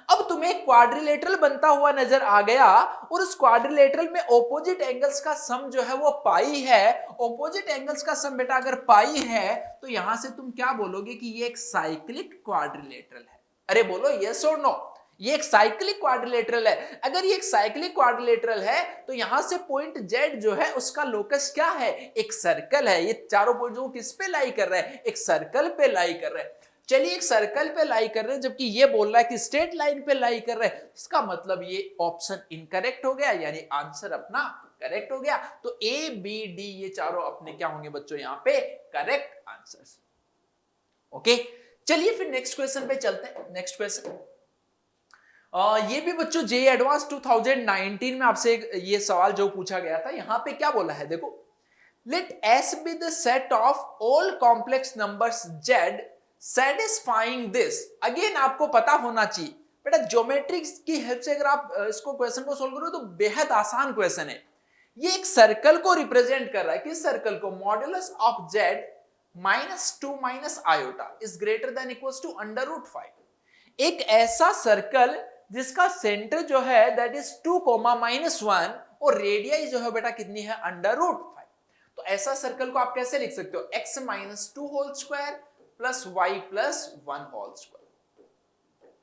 अब तुम्हें क्वाड्रिलेटरल बनता हुआ नजर आ गया और उस क्वाड्रिलेटरल में ऑपोजिट एंगल्स का सम जो है वो पाई है। ऑपोजिट एंगल्स का सम बेटा अगर पाई है तो यहां से तुम क्या बोलोगे कि ये एक साइक्लिक क्वाड्रिलेटरल है। अरे बोलो यस और नो, ये एक साइक्लिक क्वाड्रिलेटरल है। अगर ये एक साइक्लिक क्वाड्रिलेटरल है तो यहां से पॉइंट Z जो है उसका लोकस क्या है, एक सर्कल है। ये चारों पॉइंट जो किस पे लाई कर रहा है, एक सर्कल पे लाई कर रहा है। चलिए एक सर्कल पे लाई कर रहे हैं जबकि ये बोल रहा है कि स्ट्रेट लाइन पे लाई कर रहे हैं, इसका मतलब ये ऑप्शन इनकरेक्ट हो गया, यानी आंसर अपना करेक्ट हो गया। तो ए बी डी ये चारों अपने क्या होंगे बच्चों यहां पे करेक्ट आंसर्स। ओके, चलिए फिर नेक्स्ट क्वेश्चन पे चलते हैं। नेक्स्ट क्वेश्चन ये भी बच्चों जे एडवांस 2019 में आपसे ये सवाल जो पूछा गया था, यहां पे क्या बोला है देखो, let S be the set of all complex numbers Z satisfying this. अगेन आपको पता होना चाहिए बेटा, ज्योमेट्रिक की हेल्प से अगर आप इसको क्वेश्चन को सोल्व करो तो बेहद आसान क्वेश्चन है। ये एक सर्कल को रिप्रेजेंट कर रहा है, किस सर्कल को, modulus of Z -2 - iota is greater than equals to √5। एक ऐसा सर्कल जिसका सेंटर जो है दैट इज 2, -1 और रेडियस जो है बेटा कितनी है, √5। तो ऐसा सर्कल को आप कैसे लिख सकते हो, x - 2 whole square plus y plus 1 whole square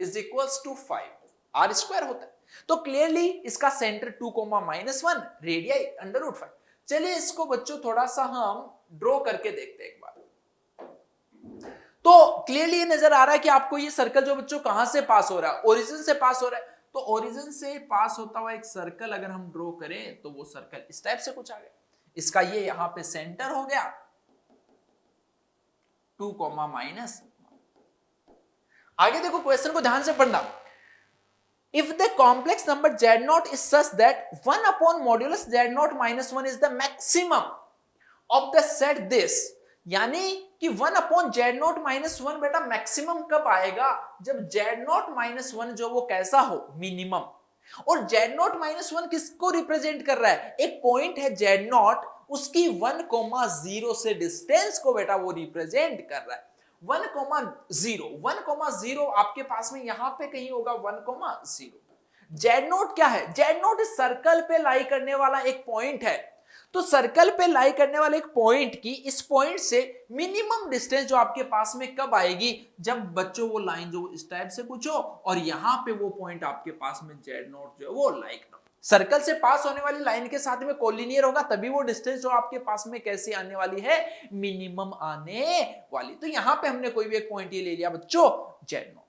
is equals to 5, r square होता है। तो क्लियरली इसका सेंटर 2, -1 रेडियस √5। चलिए इसको बच्चों थोड़ा सा हम ड्रॉ करके देखते हैं एक बार। तो क्लियरली ये नजर आ रहा है कि आपको ये सर्कल जो बच्चों कहां से पास हो रहा है, ओरिजिन से पास हो रहा है। तो ओरिजिन से पास होता हुआ एक सर्कल अगर हम ड्रॉ करें तो वो सर्कल इस टाइप से कुछ आ गया, इसका ये यहां पे सेंटर हो गया 2, -। आगे देखो क्वेश्चन को ध्यान से पढ़ना। If the complex number z0 is such that 1 upon modulus z0 -1 is the maximum of the set this, यानी कि 1 upon z0 -1 बेटा मैक्सिमम कब आएगा, जब z0 -1 जो वो कैसा हो, मिनिमम। और z0 -1 किसको रिप्रेजेंट कर रहा है, एक पॉइंट है z0, उसकी 1,0 से डिस्टेंस को बेटा वो रिप्रेजेंट कर रहा है। 1,0 आपके पास में यहां पे कहीं होगा 1,0। z0 क्या है, z0 इस सर्कल पे लाई करने वाला एक पॉइंट है। तो सर्कल पे लाई करने वाले एक पॉइंट की इस पॉइंट से मिनिमम डिस्टेंस जो आपके पास में कब आएगी, जब बच्चों वो लाइन जो इस टाइप से कुछ हो और यहां पे वो पॉइंट आपके पास में z0 जो है वो लाई करना। सर्कल से पास होने वाली लाइन के साथ में कोलिनियर होगा, तभी वो डिस्टेंस जो आपके पास में कैसे आने वाली है, मिनिमम आने वाली। तो यहां पे हमने कोई भी एक पॉइंट ये ले लिया बच्चों z0।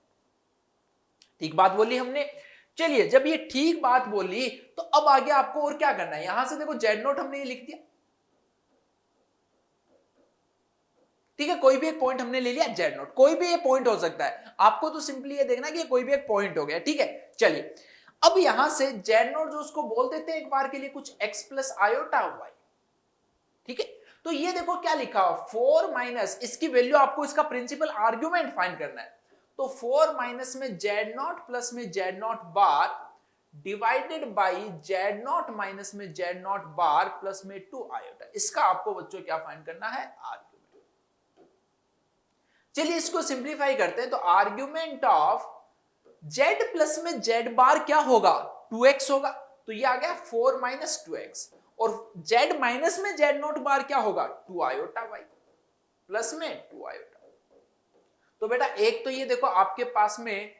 ठीक बात बोली हमने। चलिए जब ये ठीक बात बोली तो अब आगे आपको और क्या करना है, यहां से देखो z0 हमने ये लिख दिया, ठीक है, कोई भी एक पॉइंट हमने ले लिया z0, कोई भी ये पॉइंट हो सकता है, आपको तो सिंपली ये देखना कि ये कोई भी एक पॉइंट हो गया, ठीक है। चलिए अब यहां से z0 जो उसको बोल देते हैं एक बार के लिए कुछ x प्लस आयोटा y, ठीक है। तो ये देखो क्या लिखा हो, 4 माइनस, इसकी वैल्यू आपको इसका प्रिंसिपल आर्ग्यूमेंट फाइंड करना है। तो 4 माइनस में z0 प्लस में z0 bar divided by z0 minus में z0 बार प्लस में 2 आयोटा, इसका आपको बच्चों क्या फाइंड करना है, आर्ग्यूमेंट। चलिए इसको सिंप्लीफाई करते हैं। तो आर्ग्यूमेंट ऑफ z प्लस में z बार क्या होगा, 2x होगा, तो ये आ गया 4 माइनस 2x, और z माइनस में z0 बार क्या होगा, 2 आयोटा y प्लस में 2 आयोटा। तो बेटा एक तो ये देखो आपके पास में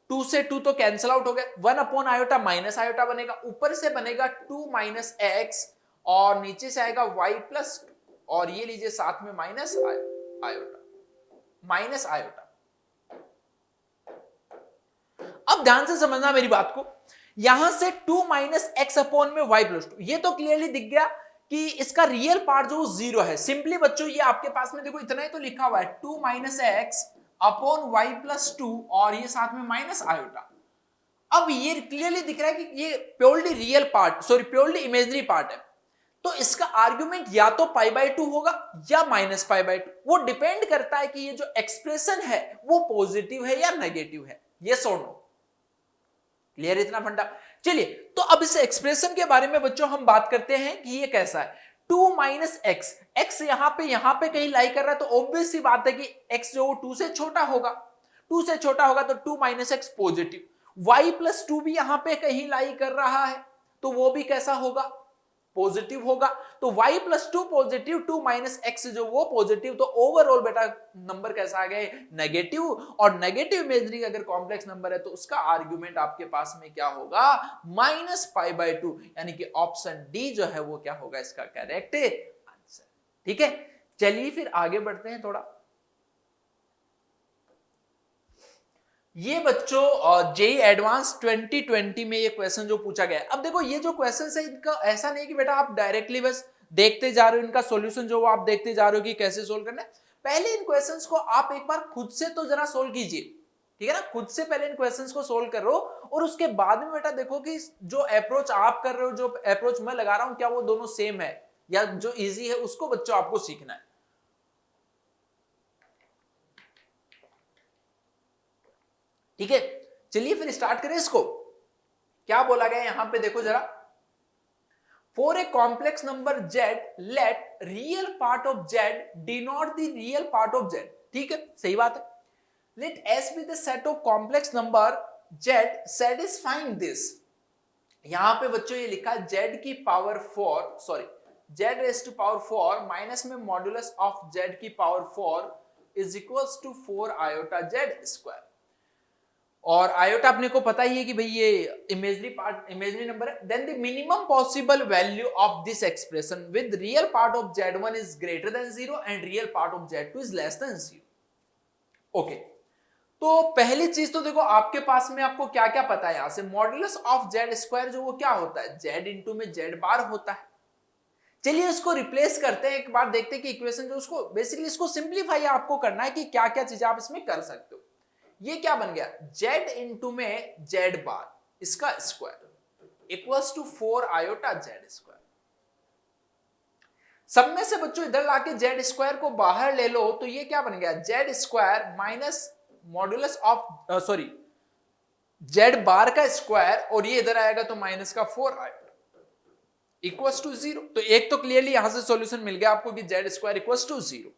2 से 2 तो कैंसिल आउट हो गया, 1 अपॉन आयोटा माइनस आयोटा बनेगा, ऊपर से बनेगा 2 माइनस एक्स और नीचे से आएगा y प्लस 2, और ये लीजिए साथ में माइनस आयोटा, माइनस आयोटा। अब ध्यान से समझना मेरी बात को, यहां से 2 माइनस एक्स अपॉन में y प्लस 2, ये तो क्लियरली दिख गया कि इसका रियल पार्ट जो 0 है। सिंपली बच्चों ये आपके पास में देखो इतना ही तो लिखा हुआ है, 2 minus x upon y plus 2 और ये साथ में माइनस आयोटा। अब ये क्लियरली दिख रहा है कि ये purely real part, sorry purely imaginary part है। तो इसका आर्ग्यूमेंट या तो π/2 होगा या -π/2, वो डिपेंड करता है कि ये जो एक्सप्रेशन है वो पॉजिटिव है या नेगेटिव है, यस और नो। क्लियर इतना फंडा। चलिए तो अब इस एक्सप्रेशन के बारे में बच्चों हम बात करते हैं कि ये कैसा है। 2 माइनस एक्स, एक्स यहां पे कहीं लाई कर रहा है, तो ऑब्वियस सी बात है कि एक्स जो 2 से छोटा होगा, 2 से छोटा होगा तो 2 minus x positive. y plus 2 भी यहां पे कहीं लाई कर रहा है, तो वो भी कैसा होगा, पॉजिटिव होगा। तो y plus 2 positive, 2 minus x जो वो पॉजिटिव, तो ओवरऑल बेटा नंबर कैसा आ गया, नेगेटिव। और नेगेटिव इमेजिनरी अगर कॉम्प्लेक्स नंबर है तो उसका आर्ग्यूमेंट आपके पास में क्या होगा, -π/2, यानी कि ऑप्शन डी जो है वो क्या होगा इसका करेक्ट आंसर। ठीक है, चलिए फिर आगे बढ़ते हैं थोड़ा। ये बच्चों जेई एडवांस 2020 में ये क्वेश्चन जो पूछा गया है। अब देखो ये जो क्वेश्चन है इनका ऐसा नहीं कि बेटा आप डायरेक्टली बस देखते जा रहे हो, इनका सॉल्यूशन जो आप देखते जा रहे हो कि कैसे सोल्व करना है। पहले इन क्वेश्चंस को आप एक बार खुद से तो जरा सोल्व कीजिए, ठीक है ना। खुद से पहले इन क्वेश्चंस को सोल्व करो और उसके बाद में बेटा देखो कि जो अप्रोच आप कर रहे हो, जो अप्रोच मैं लगा रहा हूं, क्या वो दोनों सेम है या जो इजी है उसको बच्चों आपको सीखना है। ठीक है, चलिए फिर स्टार्ट करें इसको। क्या बोला गया यहां पे देखो जरा, for a complex number z let real part of z denote the real part of z। ठीक है, सही बात है। Let s be the set of complex number z satisfying this. यहां पे बच्चों ये लिखा z की power 4 sorry z raise to power 4 minus में मॉड्यूलस ऑफ z की power 4 is equals to 4 iota z square. और आयोटा अपने को पता ही है कि भाई ये इमेजिनरी नंबर है। Then the minimum possible value of this expression with real part of z1 is greater than 0 and real part of z2 is less than 0। Okay, तो पहली चीज तो देखो आपके पास में आपको क्या क्या पता है। यहां से मॉड्यूलस ऑफ z स्क्वायर जो वो क्या होता है, z इंटू में z बार होता है। चलिए इसको रिप्लेस करते हैं, एक बार देखते हैं कि इक्वेशन जो उसको बेसिकली इसको सिंप्लीफाई आपको करना है कि क्या क्या चीजें आप इसमें कर सकते हो। ये क्या बन गया, z इंटू में z बार इसका square equals to 4 iota z square. सब में से बच्चों इधर लाके z स्क्वायर को बाहर ले लो तो ये क्या बन गया, z square minus modulus of sorry z बार का स्क्वायर और ये इधर आएगा तो माइनस का 4 आयोटा इक्वल्स टू 0। तो एक तो क्लियरली यहां से सॉल्यूशन मिल गया आपको कि z स्क्वायर इक्वल्स टू 0।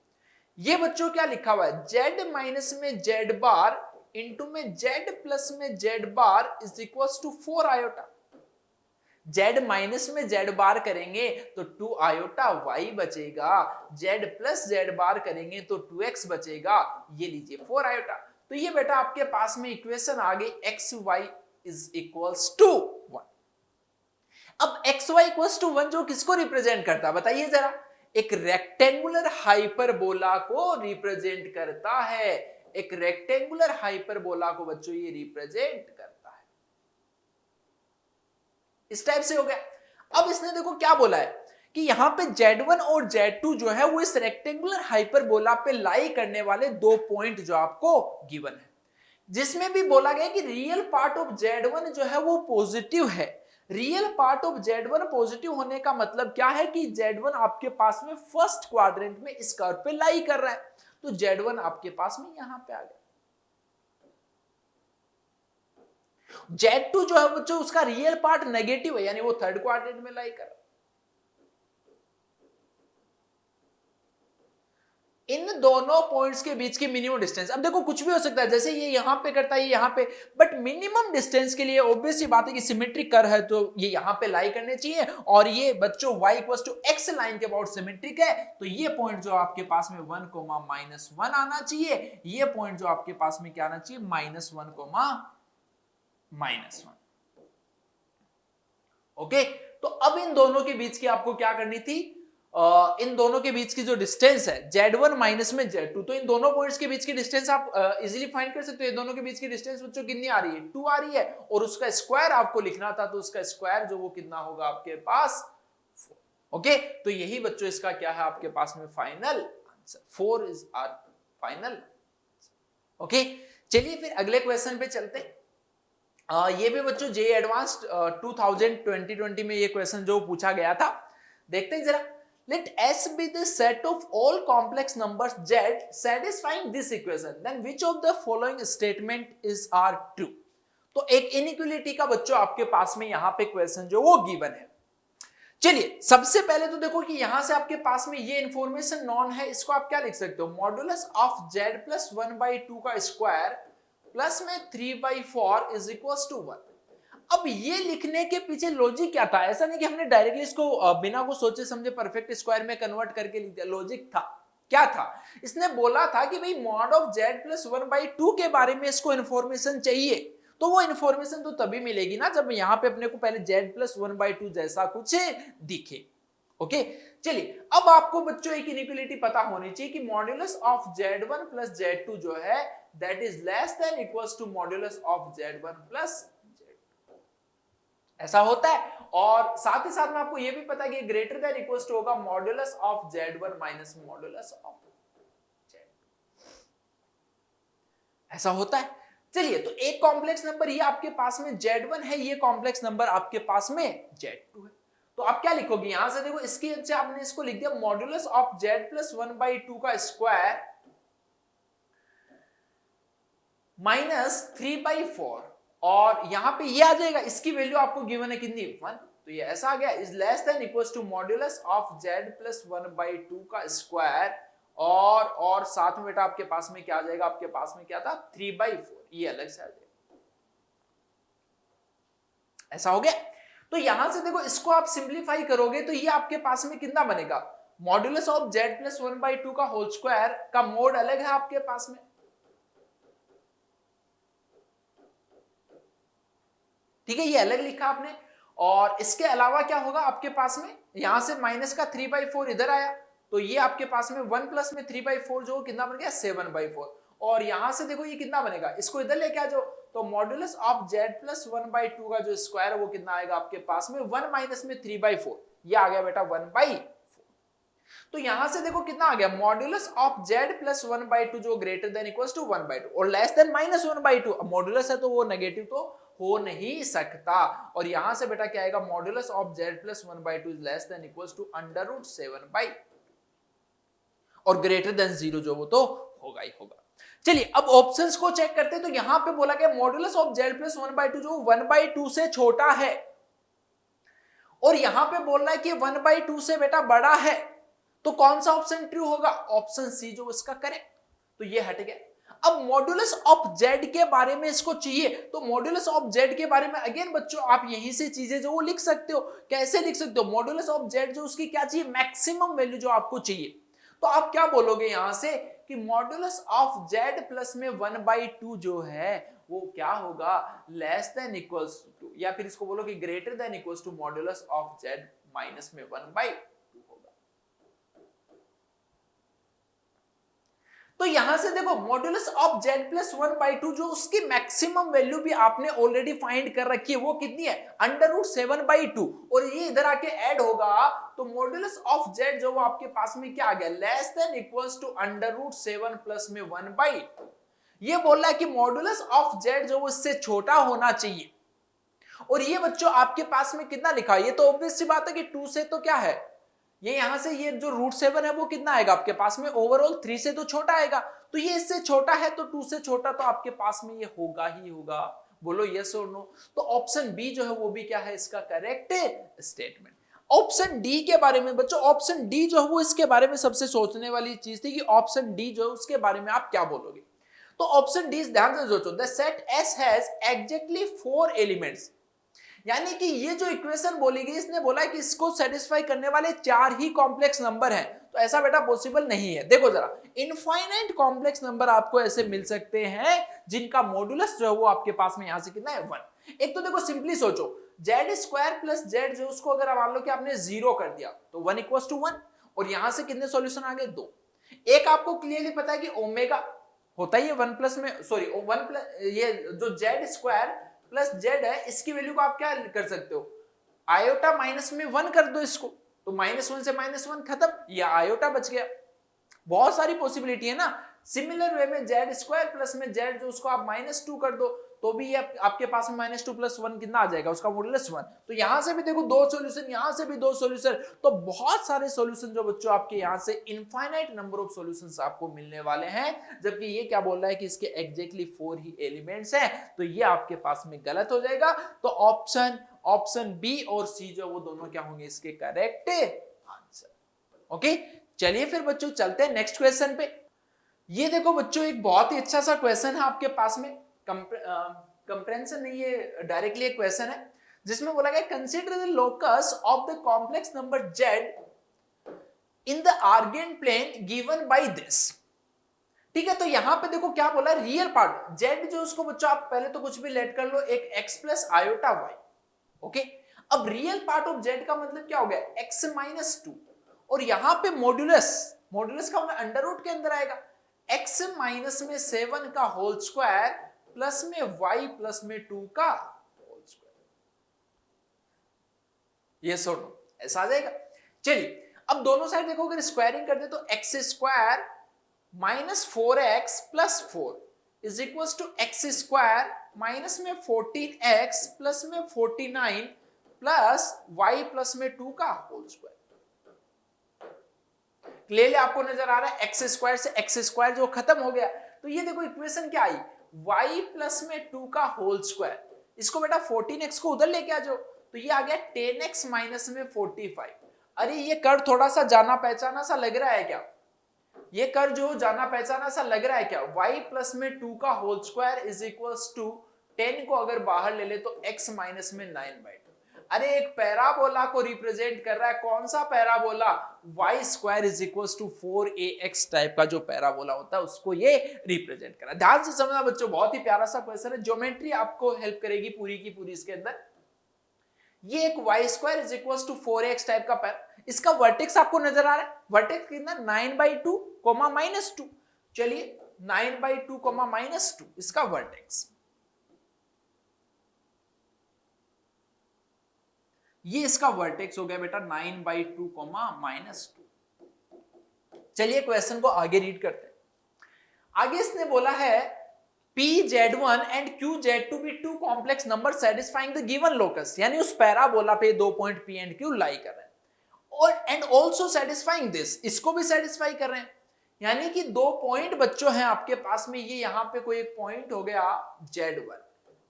ये बच्चों क्या लिखा हुआ है, z माइनस में z बार इंटू में z प्लस में z bar is equals to 4 iota. z minus में z बार करेंगे तो 2 आयोटा y बचेगा, z प्लस z बार करेंगे तो 2x बचेगा, ये लीजिए 4 आयोटा। तो ये बेटा आपके पास में इक्वेशन आ गई x y is equals to 1। अब x y इक्वल्स टू 1 जो किसको रिप्रेजेंट करता है बताइए जरा, एक रेक्टेंगुलर हाइपरबोला को रिप्रेजेंट करता है। एक रेक्टेंगुलर हाइपरबोला को बच्चों ये रिप्रेजेंट करता है। इस टाइप से हो गया। अब इसने देखो क्या बोला है कि यहां पे Z1 और Z2 जो है वो इस रेक्टेंगुलर हाइपरबोला पे लाई करने वाले दो पॉइंट जो आपको गिवन है, जिसमें भी बोला गया कि रियल पार्ट ऑफ Z1 जो है वो पॉजिटिव है। Real part of Z1 positive होने का मतलब क्या है कि Z1 आपके पास में फर्स्ट क्वाड्रेंट में इस कर्व पे लाई कर रहा है, तो Z1 आपके पास में यहां पे आ गया। Z2 जो है बच्चों उसका रियल पार्ट नेगेटिव है, यानी वो थर्ड क्वाड्रेंट में लाई कर रहा है। इन दोनों पॉइंट्स के बीच की मिनिमम डिस्टेंस, अब देखो कुछ भी हो सकता है, जैसे ये यहां पे करता है, ये यहां पे, बट मिनिमम डिस्टेंस के लिए ऑब्वियस ही बात है कि सिमेट्रिक कर्व है तो ये यहां पे लाई करने चाहिए, और ये बच्चों y equals to x line के अबाउट सिमेट्रिक है, तो ये पॉइंट जो आपके पास में 1, -1 आना चाहिए। ये पॉइंट जो आपके पास में क्या आना चाहिए, -1, -1। ओके, तो अब इन दोनों के बीच की आपको क्या करनी थी, इन दोनों के बीच की जो डिस्टेंस है Z1 माइनस में Z2, तो इन दोनों पॉइंट्स के बीच की डिस्टेंस आप इजीली फाइंड कर सकते हो। दोनों के बीच की डिस्टेंस बच्चों कितनी आ रही है, 2 आ रही है, और उसका स्क्वायर आपको लिखना था, तो उसका स्क्वायर जो वो कितना होगा आपके पास 4। ओके, तो यही बच्चों इसका क्या है आपके पास में final answer, 4 is our final. Okay, चलिए फिर अगले क्वेश्चन पे चलते हैं। ये भी बच्चों जेईई एडवांस्ड 2020 में ये क्वेश्चन जो पूछा गया था, देखते हैं जरा। Let S be the set of all complex numbers Z satisfying this equation, then which of the following statement is are true? तो एक इनइक्वालिटी का बच्चों आपके पास में यहां पे क्वेश्चन जो वो गिवन है। चलिए सबसे पहले तो देखो कि यहां से आपके पास में ये इंफॉर्मेशन नॉन है, इसको आप क्या लिख सकते हो, मॉड्यूलस ऑफ Z प्लस 1/2 का स्क्वायर प्लस में 3/4 इज इक्वल्स टू 1। अब ये लिखने के पीछे लॉजिक क्या था, ऐसा नहीं कि हमने डायरेक्टली इसको बिना को सोचे समझे परफेक्ट स्क्वायर में कन्वर्ट करके लिख दिया। लॉजिक था, क्या था, इसने बोला था कि भाई मॉड ऑफ Z प्लस 1/2 के बारे में इसको इंफॉर्मेशन चाहिए, तो वो इंफॉर्मेशन तो तभी मिलेगी ना जब यहां पे अपने को पहले Z प्लस 1/2 जैसा कुछ दिखे। ओके, चलिए अब आपको बच्चों एक इनइक्वालिटी पता होनी चाहिए कि modulus of Z1 plus Z2 जो है that is less than equals to modulus of Z1 plus Z2। ऐसा होता है। और साथ ही साथ में आपको यह भी पता है कि ग्रेटर देन इक्वल्स टू होगा modulus of Z1 minus modulus of Z2। ऐसा होता है। चलिए, तो एक कॉम्प्लेक्स नंबर ये आपके पास में Z1 है, ये कॉम्प्लेक्स नंबर आपके पास में Z2 है। तो आप क्या लिखोगे यहां से, देखो इसकी वजह से आपने इसको लिख दिया मॉड्यूलस ऑफ Z प्लस 1/2 का स्क्वायर माइनस 3/4, और यहां पे ये आ जाएगा, इसकी वैल्यू आपको गिवन है कितनी 1, तो ये ऐसा आ गया is less than equals to modulus of Z plus 1/2 का स्क्वायर, और साथ में बेटा आपके पास में क्या आ जाएगा, आपके पास में क्या था 3/4, ये अलग से आ जाएगा। ऐसा हो गया। तो यहां से देखो इसको आप सिंप्लीफाई करोगे तो ये आपके पास में कितना बनेगा, मॉड्यूलस ऑफ Z प्लस 1/2 का होल स्क्वायर का मोड अलग है आपके पास में, ठीक है, ये अलग लिखा आपने। और इसके अलावा क्या होगा आपके पास में, यहां से माइनस का 3/4 इधर आया, तो ये आपके पास में 1 प्लस में 3/4 जो कितना बन गया 7/4, और यहां से देखो ये कितना बनेगा, इसको इधर लेके आ जाओ, तो मॉड्यूलस ऑफ Z प्लस 1/2 का जो स्क्वायर है वो कितना आएगा आपके पास में 1 माइनस में 3/4, ये आ गया बेटा 1/4। तो यहां से देखो कितना आ गया, मॉड्यूलस ऑफ Z प्लस 1/2 जो ग्रेटर देन इक्वल्स टू 1/2 और लेस देन माइनस 1/2, अब मॉड्यूलस है तो वो नेगेटिव तो हो नहीं सकता, और यहां से बेटा क्या आएगा, modulus of Z plus 1/2 is less than equals to √7/, और ग्रेटर देन 0 जो वो तो होगा ही होगा। चलिए अब ऑप्शंस को चेक करते हैं। तो यहां पे बोला गया मॉड्यूलस ऑफ Z प्लस 1/2 जो 1/2 से छोटा है, और यहां पे बोल रहा है कि 1/2 से बेटा बड़ा है, तो कौन सा ऑप्शन ट्रू होगा, ऑप्शन सी जो इसका करेक्ट, तो ये हट गया। अब मॉड्यूलस ऑफ Z के बारे में इसको चाहिए, तो मॉड्यूलस ऑफ Z के बारे में अगेन बच्चों आप यहीं से चीजें जो वो लिख सकते हो, कैसे लिख सकते हो, मॉड्यूलस ऑफ Z जो उसकी क्या चाहिए, मैक्सिमम वैल्यू जो आपको चाहिए, तो आप क्या बोलोगे यहां से कि मॉड्यूलस ऑफ Z प्लस में 1/2 जो है वो क्या होगा, लेस देन इक्वल्स टू, या फिर इसको बोलो कि greater than equals to modulus of Z minus में 1/2 होगा। तो यहां से देखो मॉड्यूलस ऑफ Z प्लस 1/2 जो उसकी मैक्सिमम वैल्यू भी आपने ऑलरेडी फाइंड कर रखी है, वो कितनी है √7/2, और ये इधर आके ऐड होगा, तो मॉड्यूलस ऑफ Z जो वो आपके पास में क्या आ गया, less than equals to √7 plus में 1/2। ये बोल रहा है कि मॉड्यूलस ऑफ Z जो वो इससे छोटा होना चाहिए, और ये बच्चों आपके पास में कितना लिखा है, ये तो ऑब्वियस सी बात है कि 2 से तो क्या है, ये यहां से ये जो √7 है वो कितना आएगा आपके पास में, ओवरऑल 3 से तो छोटा आएगा, तो ये इससे छोटा है, तो 2 से छोटा तो आपके पास में ये होगा ही होगा। बोलो यस और नो। तो ऑप्शन बी जो है वो भी क्या है इसका करेक्ट स्टेटमेंट। ऑप्शन डी के बारे में बच्चों, ऑप्शन डी जो है वो इसके बारे में सबसे सोचने वाली चीज थी कि ऑप्शन डी जो है उसके बारे में आप क्या बोलोगे। तो ऑप्शन डी ध्यान से सोचो, the set S has exactly 4 elements, यानी कि ये जो इक्वेशन बोली गई इसने बोला है कि इसको सेटिस्फाई करने वाले 4 ही कॉम्प्लेक्स नंबर हैं, तो ऐसा बेटा पॉसिबल नहीं है। देखो जरा, इनफाइनाइट कॉम्प्लेक्स नंबर आपको ऐसे मिल सकते हैं जिनका मॉड्यूलस जो है वो आपके पास में यहां से कितना है 1। एक तो देखो सिंपली सोचो, Z² प्लस Z जो उसको अगर मान लो कि आपने 0 कर दिया तो 1 इक्वल्स टू 1, और यहां से कितने सॉल्यूशन आ गए 2। एक आपको क्लियरली पता है कि ओमेगा होता ही है 1 प्लस में, सॉरी 1 प्लस ये जो Z² प्लस Z है इसकी वैल्यू को आप क्या कर सकते हो, आयोटा माइनस में 1 कर दो इसको, तो -1 से -1 खत्म, या आयोटा बच गया। बहुत सारी पॉसिबिलिटी है ना। सिमिलर वे में Z² प्लस में Z जो उसको आप -2 कर दो तो भी ये आपके पास में -2 + 1 कितना आ जाएगा, उसका मॉड्यूलस 1। तो यहां से भी देखो 2 सॉल्यूशन, यहां से भी 2 सॉल्यूशन, तो बहुत सारे सॉल्यूशन जो बच्चों आपके यहां से इनफाइनाइट नंबर ऑफ सॉल्यूशंस आपको मिलने वाले हैं। जबकि ये क्या बोल रहा है कि इसके एग्जैक्टली 4 ही एलिमेंट्स हैं, तो ये आपके पास में गलत हो जाएगा। तो ऑप्शन बी और सी जो वो दोनों क्या होंगे इसके करेक्ट आंसर। ओके, चलिए फिर बच्चों चलते हैं नेक्स्ट क्वेश्चन पे। ये देखो बच्चों एक बहुत ही अच्छा सा क्वेश्चन है आपके पास में, कंप्रेंशन नहीं, ये डायरेक्टली एक क्वेश्चन है जिसमें बोला गया consider the locus of the complex number z in the Argand plane given by this. ठीक है, तो यहां पे देखो क्या बोला, रियल पार्ट z जो उसको बच्चों आप पहले तो कुछ भी लेट कर लो, एक x plus iota y। Okay, अब रियल पार्ट ऑफ z का मतलब क्या हो गया x -2, और यहां पे मॉड्यूलस का अंडर रूट के अंदर आएगा, x माइनस में 7 का होल स्क्वायर प्लस में y प्लस में 2 का होल स्क्वायर। ये सुनो ऐसा आ जाएगा। चलिए अब दोनों साइड देखो, अगर स्क्वायरिंग कर दे तो X square minus 4x plus 4 is equal to X square minus में 14x प्लस में 49 प्लस y प्लस में 2 का होल स्क्वायर। क्लियरली आपको नजर आ रहा है एक्स स्क्वायर से एक्स स्क्वायर जो खत्म हो गया, तो ये देखो इक्वेशन क्या आई, y प्लस में 2 का होल स्क्वायर। इसको बेटा 14x को उधर लेके आ जाओ, तो ये आ गया 10x माइनस में 45। अरे ये कर थोड़ा सा जाना पहचाना सा लग रहा है क्या? ये कर जो जाना पहचाना सा लग रहा है क्या? y प्लस में 2 का whole square is equals to 10 को अगर बाहर ले ले तो x माइनस में 9/2। अरे एक पैराबोला को रिप्रेजेंट कर रहा है। कौन सा parabola? y square is equals to 4ax type का जो पैराबोला होता है उसको ये रिप्रेजेंट कर रहा है। ध्यान से समझना बच्चों, बहुत ही प्यारा सा क्वेश्चन है। ज्योमेट्री आपको हेल्प करेगी पूरी की पूरी इसके अंदर। ये एक y square is equals to 4ax type का पैर, इसका वर्टेक्स आपको नजर आ रहा है। वर्टेक्स कितना? 9/2 कोमा -2। चलिए 9/2 कोमा -2 इसका वर्टेक्स, ये इसका वर्टेक्स हो गया बेटा 9/2 कोमा -2। चलिए क्वेश्चन को आगे रीड करते हैं। आगे इसने बोला है Pz1 and Qz2 be two complex numbers satisfying the given locus, यानी उस पैराबोला पे दो पॉइंट P and Q लाई कर रहे हैं और एंड ऑल्सो सेटिस्फाइंग दिस, इसको भी सेटिस्फाई कर रहे हैं। यानी कि दो पॉइंट बच्चों हैं आपके पास में, ये यहां पे कोई एक पॉइंट हो गया Z1,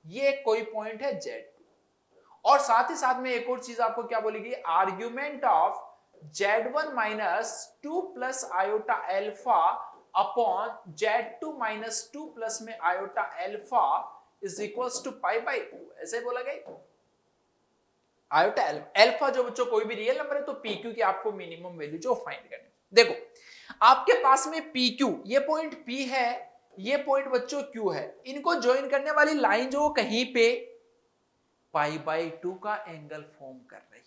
ये कोई पॉइंट है Z2, और साथ ही साथ में एक और चीज आपको क्या बोलेगी, argument of Z1 minus 2 plus iota alpha upon Z2 minus 2 plus में iota alpha is equals to π/2, ऐसे बोला गया। आयोटा अल्फा जो बच्चों कोई भी रियल नंबर है तो PQ की आपको मिनिमम वैल्यू जो फाइंड करनी। देखो आपके पास में PQ, ये पॉइंट P है, ये पॉइंट बच्चों Q है, इनको ज्वाइन करने वाली लाइन जो कहीं पे π/2 का एंगल फॉर्म कर रही है।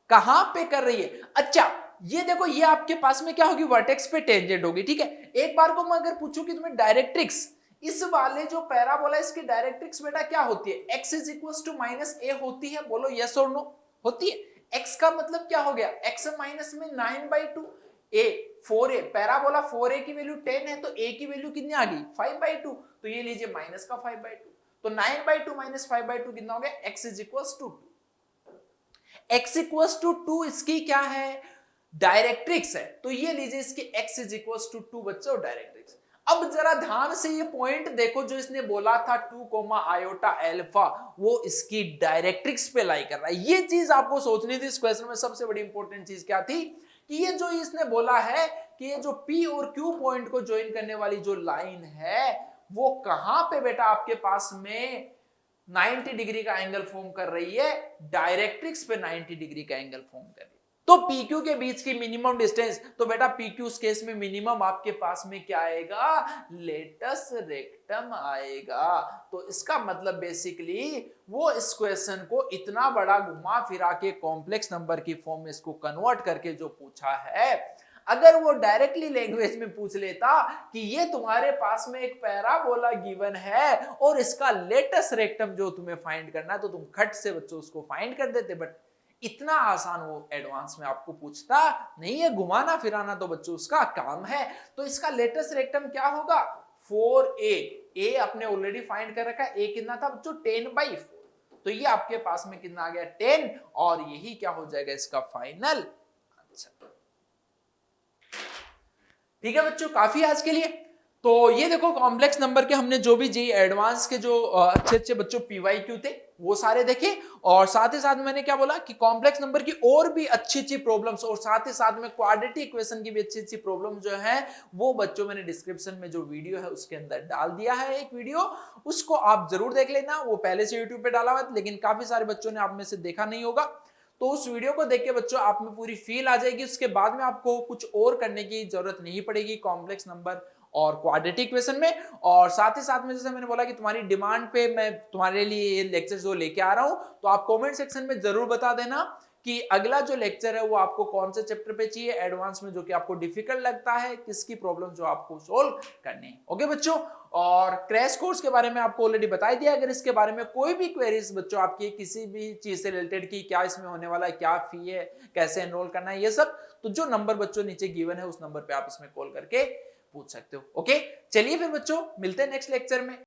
कहां पे कर रही है? अच्छा ये देखो, ये आपके पास में क्या होगी, वर्टेक्स पे टेंजेंट होगी। ठीक है, एक बार को मैं अगर पूछूं कि तुम्हें डायरेक्ट्रिक्स, इस वाले जो पैराबोला इसकी डायरेक्ट्रिक्स बेटा क्या होती है? x is equals to -a होती है, बोलो यस और नो? होती है। x का मतलब क्या हो गया? x माइनस में 9/2, a 4a, पैराबोला 4a की वैल्यू 10 है तो a की वैल्यू कितनी आ गई? 5/2, तो ये लीजिए माइनस का 5/2, तो 9/2 माइनस 5/2 कितना हो गया? x is equals to 2। x equals to 2 इसकी क्या है? डायरेक्ट्रिक्स है, तो ये लीजिए इसकी x इज इक्वल्स टू 2 बच्चों डायरेक्ट्रिक्स। अब जरा ध्यान से ये पॉइंट देखो, जो इसने बोला था 2 कोमा आयोटा अल्फा, वो इसकी डायरेक्ट्रिक्स पे लाई कर रहा है। ये चीज आपको सोचनी थी। इस क्वेश्चन में सबसे बड़ी इंपॉर्टेंट चीज क्या थी कि ये जो इसने बोला है कि ये जो P और Q पॉइंट को ज्वाइन करने वाली जो लाइन है वो कहां पे बेटा आपके पास में 90 डिग्री का एंगल फॉर्म कर रही है? डायरेक्ट्रिक्स पे 90 डिग्री का एंगल फॉर्म कर रही है। तो PQ के बीच की मिनिमम डिस्टेंस, तो बेटा PQ उस केस में मिनिमम आपके पास में क्या आएगा? लेटस रेक्टम आएगा। तो इसका मतलब बेसिकली वो इस क्वेश्चन को इतना बड़ा घुमा फिरा के कॉम्प्लेक्स नंबर की फॉर्म में इसको कन्वर्ट करके जो पूछा है, अगर वो डायरेक्टली लैंग्वेज में पूछ लेता कि ये तुम्हारे पास में एक पैराबोला गिवन है और इसका लेटस रेक्टम जो तुम्हें फाइंड करना है, तो तुम खट से बच्चों उसको फाइंड कर देते। बट इतना आसान वो एडवांस में आपको पूछता नहीं है, घुमाना फिराना तो बच्चों उसका काम है। तो इसका लेटेस्ट रेक्टम क्या होगा? 4a, a अपने ऑलरेडी फाइंड कर रखा है, a कितना था बच्चों? 10/4, तो ये आपके पास में कितना आ गया? 10, और यही क्या हो जाएगा इसका फाइनल आंसर। ठीक है बच्चों, काफी आज के लिए। तो ये देखो कॉम्प्लेक्स नंबर के हमने जो भी जेईई एडवांस के जो अच्छे अच्छे बच्चों PYQ थे वो सारे देखे, और साथ ही साथ मैंने क्या बोला कि कॉम्प्लेक्स नंबर की और भी अच्छी अच्छी प्रॉब्लम्स और साथ ही साथ में क्वाड्रेटिक इक्वेशन की भी अच्छी अच्छी प्रॉब्लम जो है वो बच्चों मैंने डिस्क्रिप्शन में जो वीडियो है उसके अंदर डाल दिया है एक वीडियो, उसको आप जरूर देख लेना। वो पहले से यूट्यूब पे डाला हुआ है, लेकिन काफी सारे बच्चों ने आप में से देखा नहीं होगा, तो उस वीडियो को देख के बच्चों आप में पूरी फील आ जाएगी। उसके बाद में आपको कुछ और करने की जरूरत नहीं पड़ेगी कॉम्प्लेक्स नंबर और क्वाड्रेटिक इक्वेशन में। और साथ ही साथ में जैसे मैंने बोला कि तुम्हारी डिमांड पे मैं तुम्हारे लिए ये लेक्चर जो लेके आ रहा हूं, तो आप कमेंट सेक्शन में जरूर बता देना कि अगला जो लेक्चर है वो आपको कौन से चैप्टर पे चाहिए एडवांस में, जो कि आपको डिफिकल्ट लगता है, किसकी प्रॉब्लम जो आपको सोल्व करनी है। ओके बच्चों, और क्रैश कोर्स के बारे में आपको ऑलरेडी बता दिया। अगर इसके बारे में कोई भी क्वेरीज बच्चों आपकी किसी भी चीज से रिलेटेड की क्या इसमें होने वाला है, क्या फी है, कैसे एनरोल करना है, ये सब, तो जो नंबर बच्चों नीचे गिवन है उस नंबर पे आप इसमें कॉल करके पूछ सकते हो। ओके, चलिए फिर बच्चों मिलते हैं नेक्स्ट लेक्चर में।